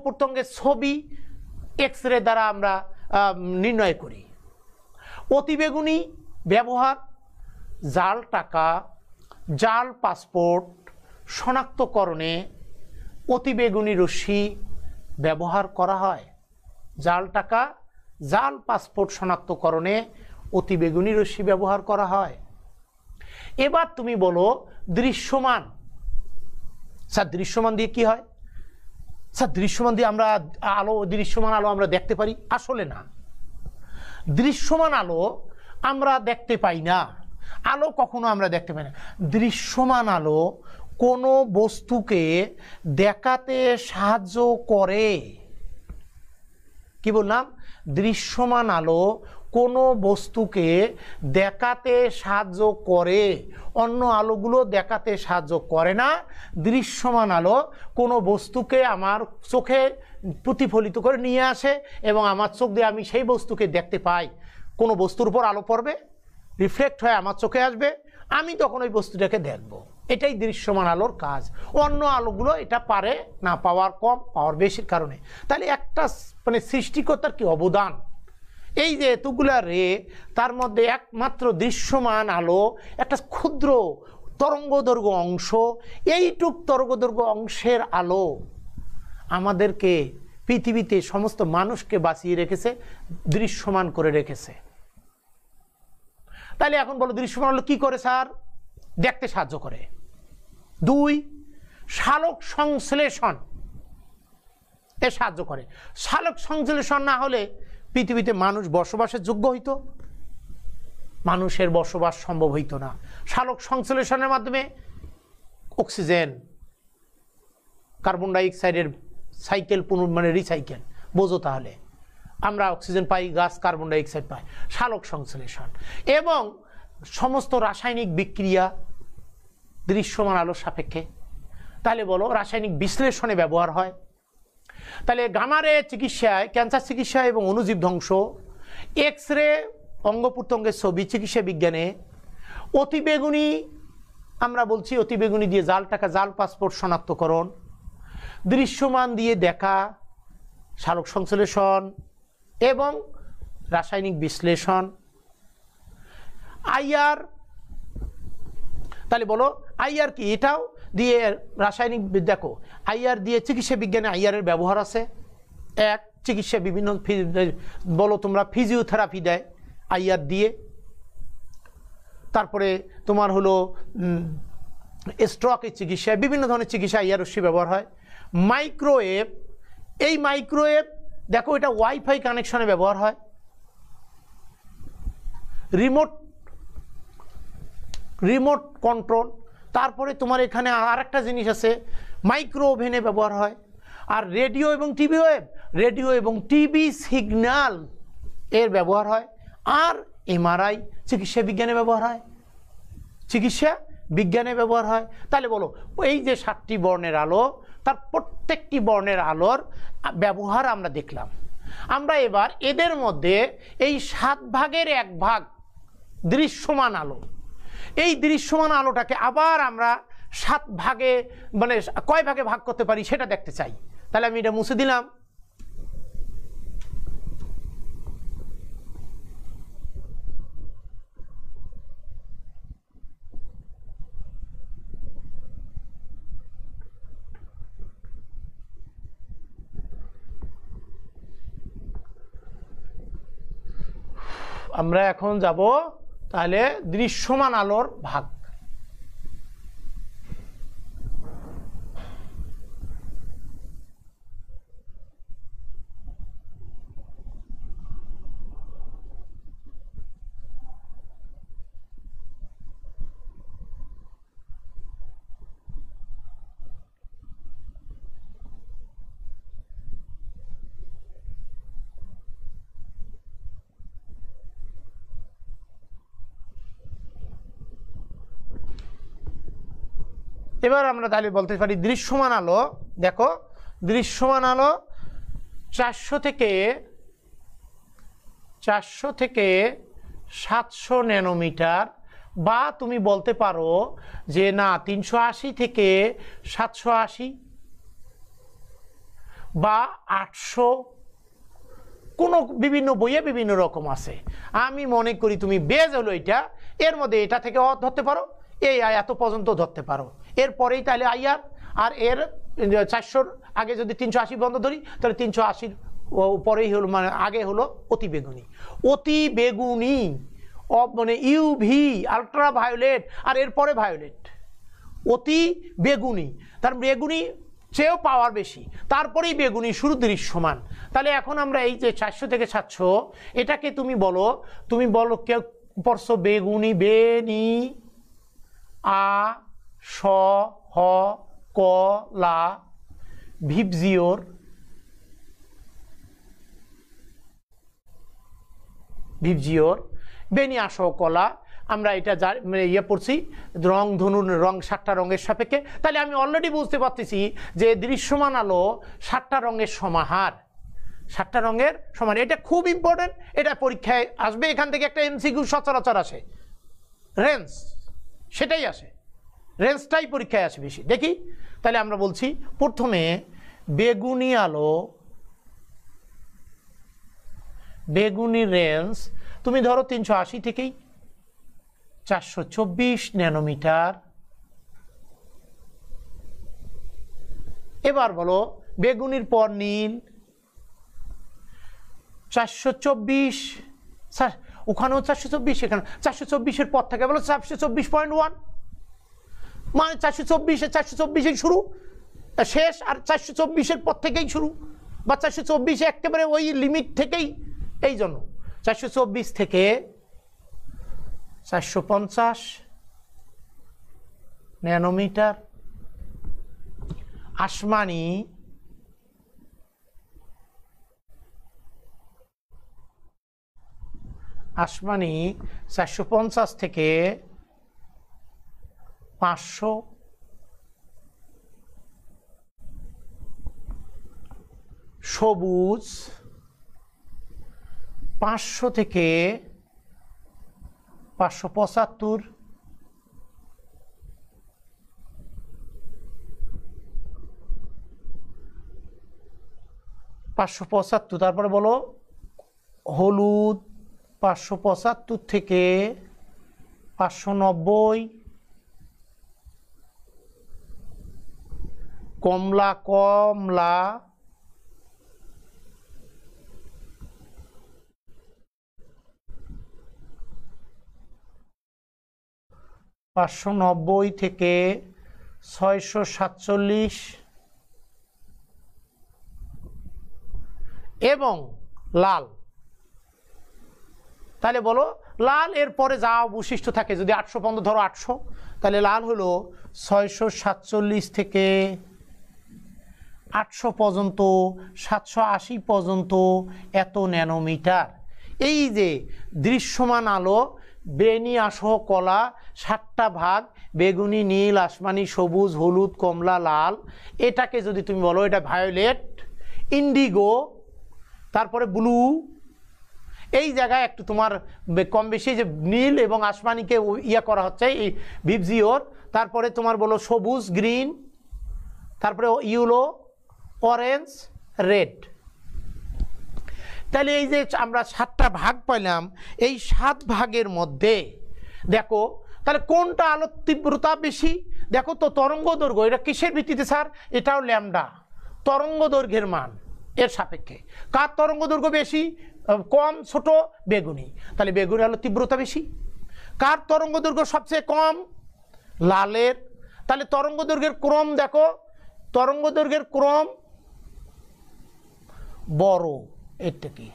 প্রত্যঙ্গের ছবি এক্স-রে দ্বারা আমরা নির্ণয় করি। অতিবেগুনি ব্যবহার, জাল টাকা, জাল পাসপোর্ট শনাক্তকরণে অতিবেগুনি রশ্মি ব্যবহার করা হয়। জাল টাকা, জাল পাসপোর্ট শনাক্তকরণে অতিবেগুনি রশ্মি ব্যবহার করা হয়। এবার তুমি বলো দৃশ্যমান। স্যার দৃশ্যমান দিয়ে কি হয়? স্যার দৃশ্যমান দিয়ে আমরা দৃশ্যমান আলো আমরা দেখতে পারি? আসলে না, দৃশ্যমান আলো আমরা দেখতে পাই না। আলো কখনো আমরা দেখতে পাই না। দৃশ্যমান আলো কোনো বস্তুকে দেখাতে সাহায্য করে। কি বললাম? দৃশ্যমান আলো কোনো বস্তুকে দেখাতে সাহায্য করে, অন্য আলোগুলো দেখাতে সাহায্য করে না। দৃশ্যমান আলো কোনো বস্তুকে আমার চোখে প্রতিফলিত করে নিয়ে আসে এবং আমার চোখ দিয়ে আমি সেই বস্তুকে দেখতে পাই। কোনো বস্তুর উপর আলো পড়বে, রিফ্লেক্ট হয়ে আমার চোখে আসবে, আমি তখন ওই বস্তুটাকে দেখব। এটাই দৃশ্যমান আলোর কাজ। অন্য আলোগুলো এটা পারে না, পাওয়ার কম, পাওয়ার বেশির কারণে। তাহলে একটা মানে সৃষ্টিকর্তার কি অবদান! এই যে এতগুলা রে, তার মধ্যে একমাত্র দৃশ্যমান আলো একটা ক্ষুদ্র তরঙ্গদৈর্ঘ্য অংশ। এইটুক তরঙ্গদৈর্ঘ্য অংশের আলো আমাদেরকে পৃথিবীতে সমস্ত মানুষকে বাঁচিয়ে রেখেছে, দৃশ্যমান করে রেখেছে। তাহলে এখন বলো দৃশ্যমান আলো কি করে? স্যার দেখতে সাহায্য করে। 2, সালোক সংশ্লেষণ এ সাহায্য করে। সালোক সংশ্লেষণ না হলে পৃথিবীতে মানুষ বসবাসের যোগ্য হইতো? মানুষের বসবাস সম্ভব হইতো না। সালোক সংশ্লেষণের মাধ্যমে অক্সিজেন, কার্বন ডাইঅক্সাইডের সাইকেল মানে রিসাইকেল, বোঝো তাহলে আমরা অক্সিজেন পাই, গাছ কার্বন ডাইঅক্সাইড পায়, সালোক সংশ্লেষণ। এবং সমস্ত রাসায়নিক বিক্রিয়া দৃশ্যমান আলোর সাপেক্ষে। তাহলে বলো রাসায়নিক বিশ্লেষণে ব্যবহার হয়। তাহলে গামারে চিকিৎসায়, ক্যান্সার চিকিৎসায় এবং অণুজীব ধ্বংস, এক্স-রে অঙ্গ প্রত্যঙ্গের ছবি চিকিৎসা বিজ্ঞানে, অতিবেগুনি আমরা বলছি অতিবেগুনি দিয়ে জাল টাকা, জাল পাসপোর্ট শনাক্তকরণ, দৃশ্যমান দিয়ে দেখা, সালোক সংশ্লেষণ এবং রাসায়নিক বিশ্লেষণ। আইআর, তাহলে বলো আইআর কি? এটাও দিয়ে রাসায়নিক, দেখো আইআর দিয়ে চিকিৎসা বিজ্ঞানে আইআর এর ব্যবহার আছে। এক, চিকিৎসা বিভিন্ন বলো তোমরা ফিজিওথেরাপি দেয় আইআর দিয়ে। তারপরে তোমার হলো স্ট্রোকের চিকিৎসায়, বিভিন্ন ধরনের চিকিৎসা আইআর রশ্মি ব্যবহার হয়। মাইক্রোওয়েভ, এই মাইক্রোওয়েভ দেখো এটা ওয়াইফাই কানেকশনে ব্যবহার হয়। রিমোট কন্ট্রোল, তারপরে তোমার এখানে আর একটা জিনিস আছে, মাইক্রো ওভেনে ব্যবহার হয়। আর রেডিও এবং টিভি ওয়েভ, রেডিও এবং টিভি সিগন্যাল এর ব্যবহার হয়। আর এমআরআই চিকিৎসা বিজ্ঞানে ব্যবহার হয়, চিকিৎসা বিজ্ঞানে ব্যবহার হয়। তাহলে বলো, এই যে 7টি বর্ণের আলো, তার প্রত্যেকটি বর্ণের আলোর ব্যবহার আমরা দেখলাম। আমরা এবার এদের মধ্যে এই 7 ভাগের 1 ভাগ দৃশ্যমান আলো, এই দৃশ্যমান আলোটাকে আবার আমরা 7 ভাগে, মানে কয় ভাগে ভাগ করতে পারি সেটা দেখতে চাই। তাহলে আমি এটা মুছে দিলাম। আমরা এখন যাব তাহলে দৃশ্যমান আলোর ভাগ। এবার আমরা তাহলে বলতে পারি দৃশ্যমান আলো, দেখো দৃশ্যমান আলো 400 থেকে 700 ন্যানোমিটার, বা তুমি বলতে পারো যে না 380 থেকে 780 বা 800, কোনো বিভিন্ন বইয়ে বিভিন্ন রকম আছে। আমি মনে করি তুমি বেজ হলো এটা, এর মধ্যে এটা থেকে ধরতে পারো, এই এত পর্যন্ত ধরতে পারো, এরপরেই তাহলে আইআর। আর এর 400-র আগে যদি 380 বন্ধ ধরি, তাহলে 380-র পরেই হলো, মানে আগে হলো অতি বেগুনি। অতি বেগুনি মানে ইউভি, আলট্রা ভায়োলেট, আর এরপরে ভায়োলেট। অতি বেগুনি, তার বেগুনি চেয়েও পাওয়ার বেশি, তারপরেই বেগুনি, শুরু দৃশ্যমান। তাহলে এখন আমরা এই যে 400 থেকে 700, এটাকে তুমি বলো কেউ পড়ছো বেগুনি, বেনি আ স হ ক লা, ভিবজিওর, বেনি আস কলা। আমরা এটা ইয়ে পড়ছি রং ধনুর রং 7টা রঙের সাপেক্ষে। তাহলে আমি অলরেডি বুঝতে পারতেছি যে দৃশ্যমান আলো 7টা রঙের সমাহার, 7টা রঙের সমান। এটা খুব ইম্পর্টেন্ট, এটা পরীক্ষায় আসবে। এখান থেকে একটা এমসিকিউ সচরাচর আসে, রেঞ্জ, সেটাই আসে, রেঞ্জটাই পরীক্ষায় আসে বেশি। দেখি তাহলে আমরা বলছি প্রথমে বেগুনি আলো, বেগুনি রেঞ্জ তুমি ধরো 380 থেকেই 424 ন্যানোমিটার। এবার বলো বেগুনির পর নীল, 424, স্যার ওখানেও 424, এখানে 424-এর পর থেকে বলো 424.1, মানে 424-এ শুরু শেষ, আর 424-এর পর থেকেই শুরু, বা 424 একেবারে ওই লিমিট থেকেই। এই জন্য 424 থেকে 450 ন্যানোমিটার। আসমানি, আসমানি 450 থেকে 500। সবুজ 500 থেকে 575। তারপরে বলো হলুদ 575 থেকে 590। কমলা 590 থেকে 647। এবং লাল, তাহলে বলো লাল এর পরে যা অবশিষ্ট থাকে, যদি 800 পর্যন্ত ধরো 800, তাহলে লাল হলো 647 থেকে 800 পর্যন্ত, 780 পর্যন্ত এত ন্যানোমিটার। এই যে দৃশ্যমান আলো, বেনি আসহ কলা 7টা ভাগ, বেগুনি, নীল, আসমানি, সবুজ, হলুদ, কমলা, লাল, এটাকে যদি তুমি বলো এটা ভায়োলেট, ইন্ডিগো, তারপরে ব্লু, এই জায়গায় একটু তোমার কম বেশি যে নীল এবং আসমানিকে ইয়া করা হচ্ছে এই ভিবজিওর, তারপরে তোমার বলো সবুজ, গ্রিন, তারপরে ইয়েলো, অরেঞ্জ, রেড। তাহলে এই যে আমরা 7টা ভাগ পাইলাম, এই 7 ভাগের মধ্যে দেখো তাহলে কোনটা আলোর তীব্রতা বেশি? দেখো তো তরঙ্গ দৈর্ঘ্য, এটা কিসের ভিত্তিতে স্যার? এটাও ল্যামডা, তরঙ্গ দৈর্ঘ্যের মান এর সাপেক্ষে। কার তরঙ্গ দৈর্ঘ্য বেশি, কম, ছোট? বেগুনি। তাহলে বেগুনি আলোর তীব্রতা বেশি। কার তরঙ্গ দৈর্ঘ্য সবচেয়ে কম? লালের। তাহলে তরঙ্গ দৈর্ঘ্যের ক্রম দেখো, তরঙ্গ দৈর্ঘ্যের ক্রম বড়, এটা কি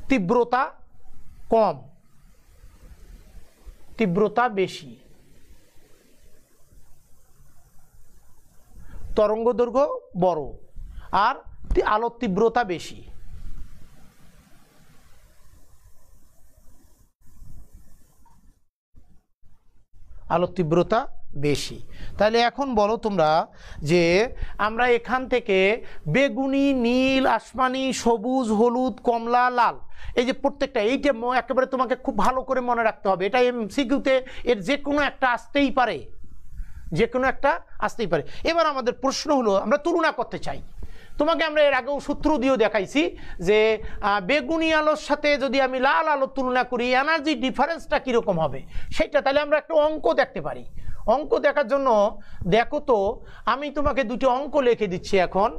তীব্রতা কম, তীব্রতা বেশি, তরঙ্গ দৈর্ঘ্য বড় আর আলোর তীব্রতা বেশি। আলোর তীব্রতা বেশি। তাহলে এখন বলো তোমরা যে আমরা এখান থেকে বেগুনি, নীল, আসমানি, সবুজ, হলুদ, কমলা, লাল, এই যে প্রত্যেকটা, এইটা একেবারে তোমাকে খুব ভালো করে মনে রাখতে হবে। এটা এমসিকিউতে এর যে কোনো একটা আসতেই পারে, যে কোনো একটা আসতেই পারে। এবার আমাদের প্রশ্ন হলো, আমরা তুলনা করতে চাই। তোমাকে আমরা এর আগেও সূত্র দিয়েও দেখাইছি যে বেগুনি আলোর সাথে যদি আমি লাল আলোর তুলনা করি, এনার্জি ডিফারেন্সটা কীরকম হবে সেটা। তাহলে আমরা একটা অঙ্ক দেখতে পারি। অঙ্ক দেখার জন্য দেখো তো আমি তোমাকে দুটি অঙ্ক লিখে দিচ্ছি এখন।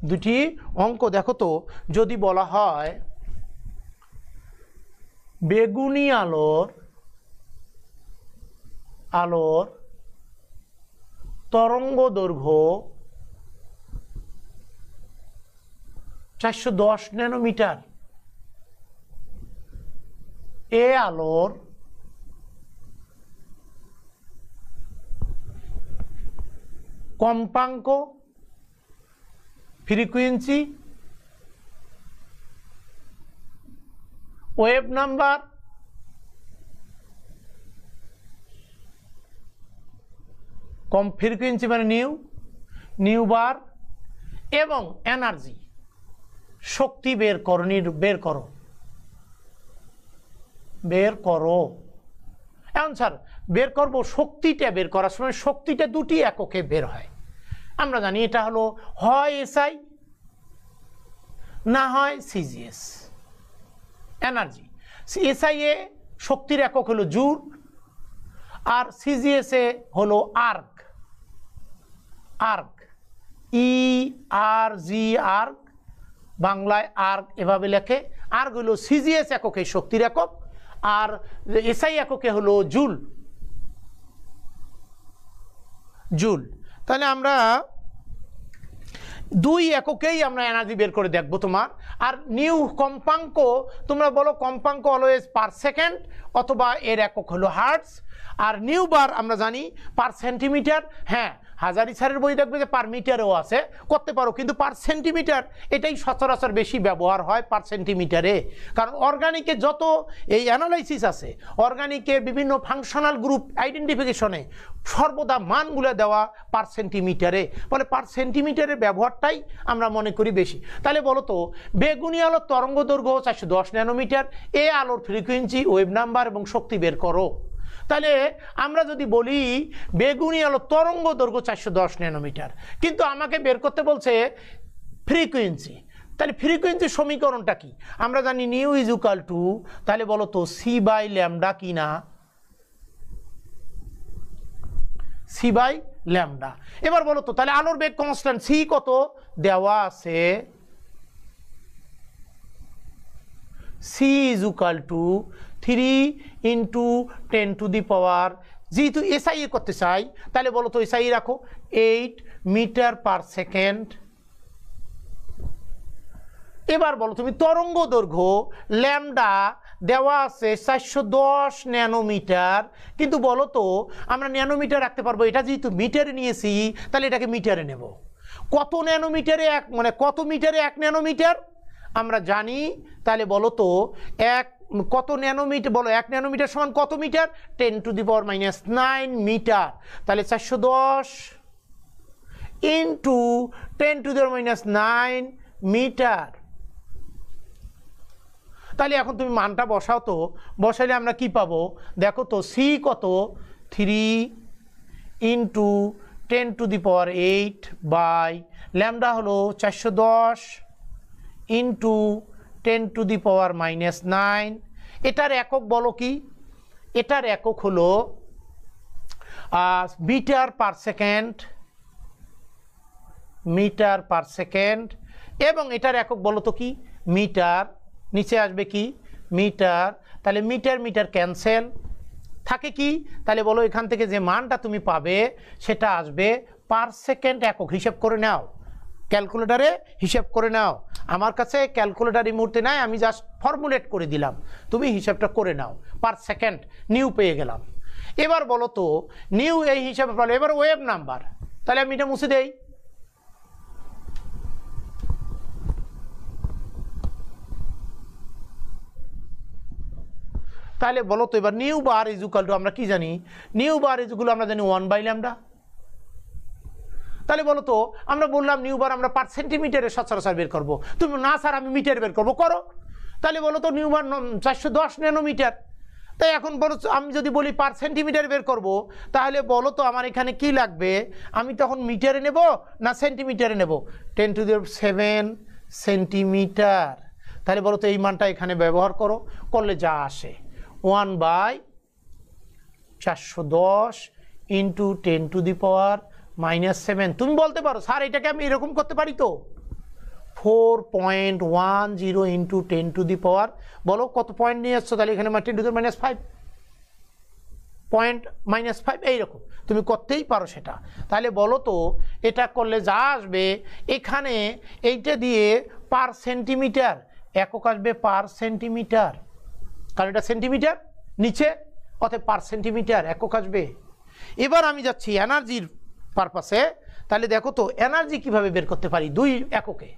দুটি অঙ্ক দেখো তো, যদি বলা হয় বেগুনি আলোর তরঙ্গ দৈর্ঘ্য 410 ন্যানোমিটার, এ আলোর কম্পাঙ্ক, ফ্রিকোয়েন্সি, ওয়েভ নাম্বার, কম ফ্রিকোয়েন্সি মানে নিউ বার, এবং এনার্জি, শক্তি বের করো। এখন স্যার বের করব, শক্তিটা বের করার সময় শক্তিটা দুটি এককে বের হয়। আমরা জানি এটা হলো হয় এসআই না হয় সিজিএস। এনার্জি এসআই এ শক্তির একক হলো জুল, আর সিজিএস এ হলো আর্ক। আর্ক বাংলায় আর্ক এভাবে লেখে। আর্ক হলো সিজিএস এককে শক্তির একক, আর এসআই এককে হলো জুল। তাহলে আমরা দুই এককেই আমরা এনার্জি বের করে দেখবো তোমার। আর নিউ কম্পাঙ্ক, তোমরা বলো কম্পাঙ্ক অলওয়েজ পার সেকেন্ড, অথবা এর একক হলো হার্টজ। আর নিউ বার আমরা জানি পার সেন্টিমিটার। হ্যাঁ, হাজারি স্যারের বই দেখবে যে পার মিটারেও আছে, করতে পারো, কিন্তু পার সেন্টিমিটার এটাই সচরাচর বেশি ব্যবহার হয়, পার সেন্টিমিটারে। কারণ অর্গানিকে যত এই অ্যানালাইসিস আছে, অর্গানিকে বিভিন্ন ফাংশনাল গ্রুপ আইডেন্টিফিকেশনে সর্বদা মানগুলো দেওয়া পার সেন্টিমিটারে, ফলে পার সেন্টিমিটারের ব্যবহারটাই আমরা মনে করি বেশি। তাহলে বলো তো বেগুনি আলোর তরঙ্গ দৈর্ঘ্য 410 ন্যানোমিটার, এ আলোর ফ্রিকোয়েন্সি, ওয়েভ নাম্বার এবং শক্তি বের করো। তাহলে আমরা যদি বলি বেগুনি আলো তরঙ্গ দৈর্ঘ্য 410 ন্যানোমিটার, কিন্তু আমাকে বের করতে বলছে ফ্রিকোয়েন্সি, তাহলে ফ্রিকোয়েন্সির সমীকরণটা কি? আমরা জানি নিউ ইজ ইকুয়াল টু, তাহলে বলো তো সি বাই ল্যামডা কি না? C by lambda. এবার বলো তো তাহলে আলোর বেগ কনস্ট্যান্ট সি কত দেওয়া আছে, C is equal to 3 into 10 to the power, যেহেতু এসআই করতে চাই তাহলে বলো তো এসআই রাখো 8 মিটার পার সেকেন্ড। এবার বলো তুমি তরঙ্গ দৈর্ঘ্য ল্যামডা দেওয়া আছে 410 ন্যানোমিটার, কিন্তু বলো তো আমরা ন্যানোমিটার রাখতে পারবো, এটা যেহেতু মিটারে নিয়েছি তাহলে এটাকে মিটারে নেব। কত ন্যানোমিটারে এক মানে কত মিটারে 1 ন্যানোমিটার আমরা জানি, তাহলে বলো তো কত ন্যানোমিটার, বলো 1 ন্যানোমিটার সমান কত metre, 10 to the power -9 metre. তাহলে 410 into 10 to the power -9 metre. তাহলে এখন তুমি মানটা বসাও তো, বসাইলে আমরা কি পাবো দেখো তো, সি কত 3 into 10 to the power 8 by lambda হলো 410 ইন্টু 10 টু দি পাওয়ার -9। এটার একক বলো কি, এটার একক হলো metre per second, metre per second, এবং এটার একক বলো তো কি মিটার, নিচে আসবে কি মিটার, তাহলে মিটার মিটার ক্যান্সেল থাকে কি, তাহলে বলো এখান থেকে যে মানটা তুমি পাবে সেটা আসবে পার সেকেন্ড একক। হিসাব করে নাও, ক্যালকুলেটারে হিসাব করে নাও, আমার কাছে ক্যালকুলেটার এই মুহূর্তে নাই, আমি জাস্ট ফর্মুলেট করে দিলাম, তুমি হিসাবটা করে নাও, পার সেকেন্ড নিউ পেয়ে গেলাম। এবার বলো তো নিউ এই হিসাবে পারলো, এবার ওয়েভ নাম্বার, তাহলে আমি এটা মুছে দেই, তাহলে বলো তো এবার new bar is equal two, আমরা কি জানি নিউ বার ইজ ইকুয়াল আমরা জানি 1 বাই ল্যামডা। তাহলে বলো তো আমরা বললাম নিউ বার আমরা পার সেন্টিমিটারে সচরাচর বের করবো, তুমি না স্যার আমি মিটার বের করবো, করো। তাহলে বলো তো নিউ বার 410 ন্যানোমিটার, তাই এখন বলো আমি যদি বলি পার সেন্টিমিটার বের করব, তাহলে বলো তো আমার এখানে কি লাগবে, আমি তখন মিটারে নেব না সেন্টিমিটারে নেব, 10 টু দি 7 সেন্টিমিটার। তাহলে বলো তো এই মানটা এখানে ব্যবহার করো, করলে যা আসে 1 বাই 410 ইন্টু 10 টু দি পাওয়ার -7। তুমি বলতে পারো স্যার এটাকে আমি এরকম করতে পারি তো, 4.10 ইন্টু 10 টু দি পাওয়ার, বলো কত পয়েন্ট নিয়ে আসছো, তাহলে এখানে 10 টু দি -5 পয়েন্ট -5 এইরকম তুমি করতেই পারো সেটা। তাহলে বলো তো এটা করলে যা আসবে এখানে এইটা দিয়ে পার সেন্টিমিটার একক আসবে পার সেন্টিমিটার, কারণ এটা সেন্টিমিটার নিচে, অতএব পার সেন্টিমিটার একক আসবে। এবার আমি যাচ্ছি এনার্জির পারপাসে, তাহলে দেখো তো এনার্জি কিভাবে বের করতে পারি 2 এককে,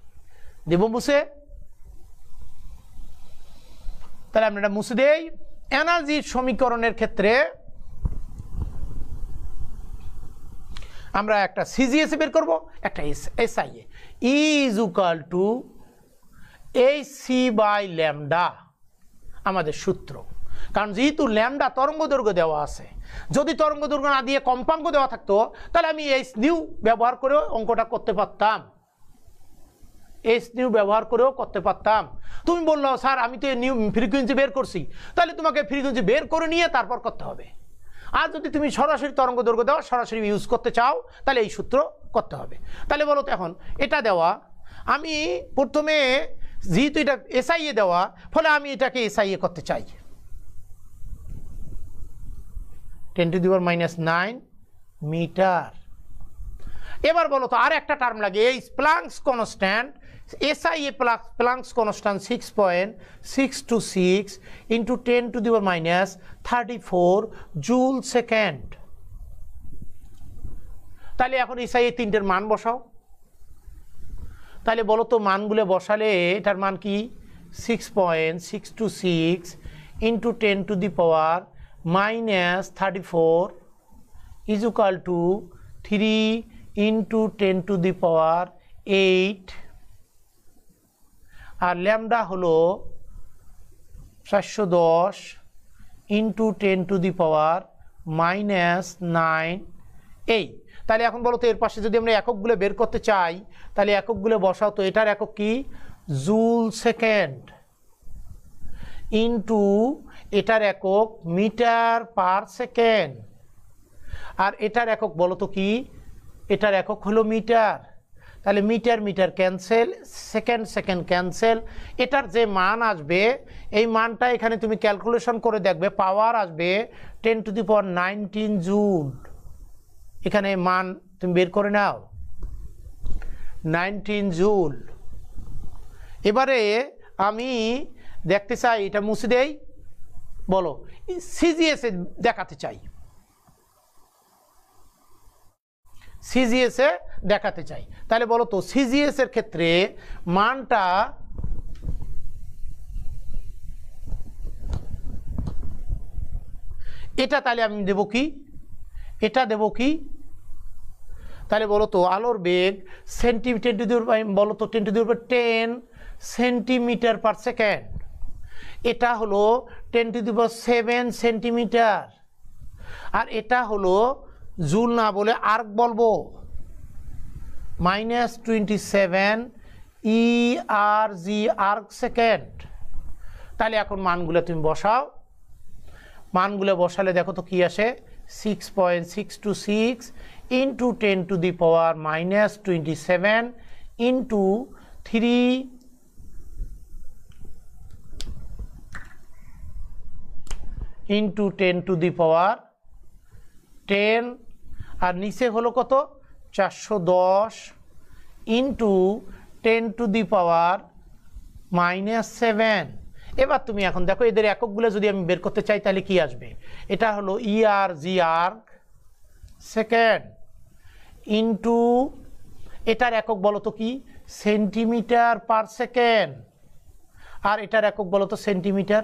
দেব মুছে, তাহলে আমরা এটা মুছে দেই। এনার্জির সমীকরণের ক্ষেত্রে আমরা একটা সিজিএস বের করব, একটা এসআইএ, E is equal to H C by lambda আমাদের সূত্র, কারণ যেহেতু ল্যামডা তরঙ্গ দৈর্ঘ্য দেওয়া আছে, যদি তরঙ্গ দৈর্ঘ্য না দিয়ে কম্পাঙ্ক দেওয়া থাকতো তাহলে আমি এইচ নিউ ব্যবহার করেও অঙ্কটা করতে পারতাম, এইচ নিউ ব্যবহার করেও করতে পারতাম। তুমি বললো স্যার আমি তো নিউ ফ্রিকোয়েন্সি বের করছি, তাহলে তোমাকে ফ্রিকোয়েন্সি বের করে নিয়ে তারপর করতে হবে। আর যদি তুমি সরাসরি তরঙ্গ দৈর্ঘ্য দেওয়া সরাসরি ইউজ করতে চাও তাহলে এই সূত্র করতে হবে। তাহলে বলো তো এখন এটা দেওয়া, আমি প্রথমে যেহেতু এটা এসআইএ দেওয়া ফলে আমি এটাকে এসআইএ করতে চাই, 10 টু দি পাওয়ার -9 মিটার। এবার বলো তো আর একটা টার্ম লাগে, এই planks constant, SIA planks constant 6.626 into 10 to the power -34 joule second. তাহলে এখন এসআইএ তিনটের মান বসাও, তাহলে বলো তো মানগুলো বসালে এটার মান কি 6.626 into 10 to the power -34 is equal to 3 into 10 to the power 8, আর ল্যামডা হলো 410 ইন্টু 10 টু দি পাওয়ার -9। এই তাহলে এখন বলো তো এর পাশে যদি আমরা এককগুলো বের করতে চাই তাহলে এককগুলো বসাও তো, এটার একক কি জুল সেকেন্ড ইন্টু এটার একক মিটার পার সেকেন্ড, আর এটার একক বলো তো কি? এটার একক হলো মিটার। তাহলে metre metre cancel, second second cancel. এটার যে মান আসবে এই মানটা এখানে তুমি ক্যালকুলেশন করে দেখবে, পাওয়ার আসবে 10⁻19 জুল। এখানে মান তুমি বের করে নাও 19 জুল। এবারে আমি দেখতে চাই, এটা মুছে দেই, বলো সিজিএস এ দেখাতে চাই, সিজিএস এ দেখাতে চাই। তাহলে বলো তো সিজিএস এর ক্ষেত্রে মানটা এটা, তাহলে আমি দেব কি? এটা দেব কি? তাহলে বলো তো আলোর বেগ সেন্টিমিটার, বলো তো 10⁻10 সেন্টিমিটার পার সেকেন্ড। এটা হলো 10⁻7 সেন্টিমিটার। আর এটা হলো জুল না বলে আর্ক বলবো, -27 ERG আর্ক সেকেন্ড। তাহলে এখন মানগুলো তুমি বসাও, মানগুলো বসালে দেখো তো কি আসে, 6.626 ইন্টু 10⁻⁻27 ইন্টু 3 ইন্টু 10⁻10। আর নিচে হলো কত, 410 ইন্টু 10⁻⁻7। এবার তুমি এখন দেখো এদের এককগুলো যদি আমি বের করতে চাই তাহলে কি আসবে? এটা হলো ERG আর্ক সেকেন্ড ইন্টু এটার একক বলো তো কি? সেন্টিমিটার পার সেকেন্ড। আর এটার একক বলো তো সেন্টিমিটার।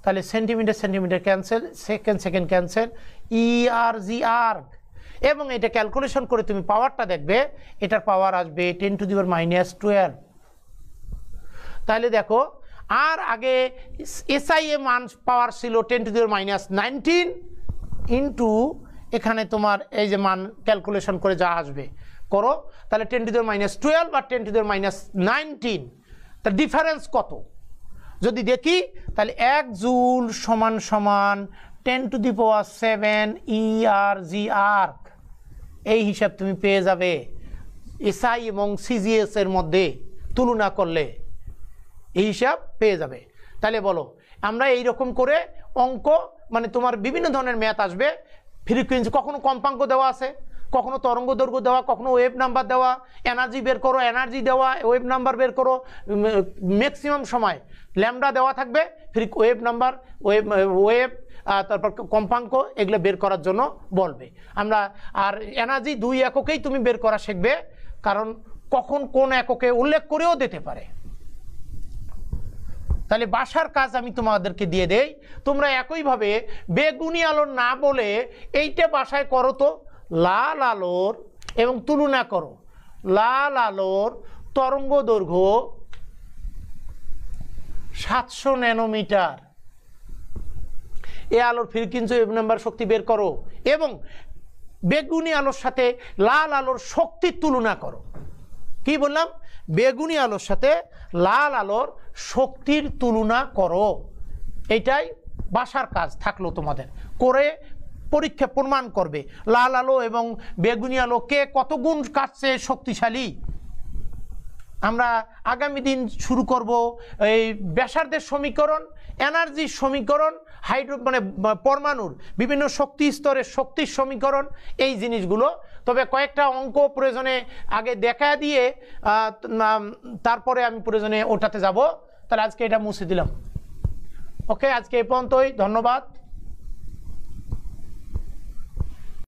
তাহলে centimetre centimetre cancel, second second cancel, ERG erg. এবং এটা ক্যালকুলেশন করে তুমি পাওয়ারটা দেখবে, এটার পাওয়ার আসবে 10⁻12। তাহলে দেখো, আর আগে SI মান পাওয়ার ছিল 10⁻19 ইন্টু এখানে তোমার এই যে মান ক্যালকুলেশন করে যা আসবে করো, তাহলে 10⁻12 আর 10⁻19 তার ডিফারেন্স কত যদি দেখি, তাহলে 1 জুল সমান সমান 10⁻7 ERG আর্ক। এই হিসাব তুমি পেয়ে যাবে SI এবং CGS এর মধ্যে তুলনা করলে এই হিসাব পেয়ে যাবে। তাহলে বলো, আমরা এই রকম করে অঙ্ক, মানে তোমার বিভিন্ন ধরনের ম্যাথ আসবে, ফ্রিকোয়েন্সি কখনো কম্পাঙ্ক দেওয়া আছে, কখনো তরঙ্গ দৈর্ঘ্য দেওয়া, কখনো ওয়েভ নাম্বার দেওয়া, এনার্জি বের করো, এনার্জি দেওয়া, ওয়েভ নাম্বার বের করো, ম্যাক্সিমাম সময় ল্যামডা দেওয়া থাকবে, ওয়েভ নাম্বার, ওয়েভ তারপর কম্পাঙ্ক, এগুলো বের করার জন্য বলবে। আমরা আর এনার্জি 2 এককেই তুমি বের করা শিখবে, কারণ কখন কোন এককে উল্লেখ করেও দিতে পারে। তাহলে বাসার কাজ আমি তোমাদেরকে দিয়ে দেই, তোমরা একইভাবে বেগুনি আলোর না বলে এইটা বাসায় করো তো, লাল আলোর এবং তুলনা করো। লাল আলোর তরঙ্গ দৈর্ঘ্য 700 ন্যানোমিটার, এই আলোর ফ্রিকোয়েন্সি ওয়েভ নাম্বার শক্তি বের করো এবং বেগুনি আলোর সাথে লাল আলোর শক্তির তুলনা করো। কি বললাম? বেগুনি আলোর সাথে লাল আলোর শক্তির তুলনা করো। এটাই বাসার কাজ থাকলো তোমাদের, করে পরীক্ষা প্রমাণ করবে লাল আলো এবং বেগুনি আলো কে কত গুণ কাটছে শক্তিশালী। আমরা আগামী দিন শুরু করব এই ব্যাসার্ধের সমীকরণ, এনার্জির সমীকরণ, মানে পরমাণুর বিভিন্ন শক্তি স্তরের শক্তির সমীকরণ, এই জিনিসগুলো। তবে কয়েকটা অঙ্ক প্রয়োজনে আগে দেখা দিয়ে তারপরে আমি প্রয়োজনে ওটাতে যাব। তাহলে আজকে এটা মুছে দিলাম। ওকে, আজকে এই পর্যন্তই, ধন্যবাদ।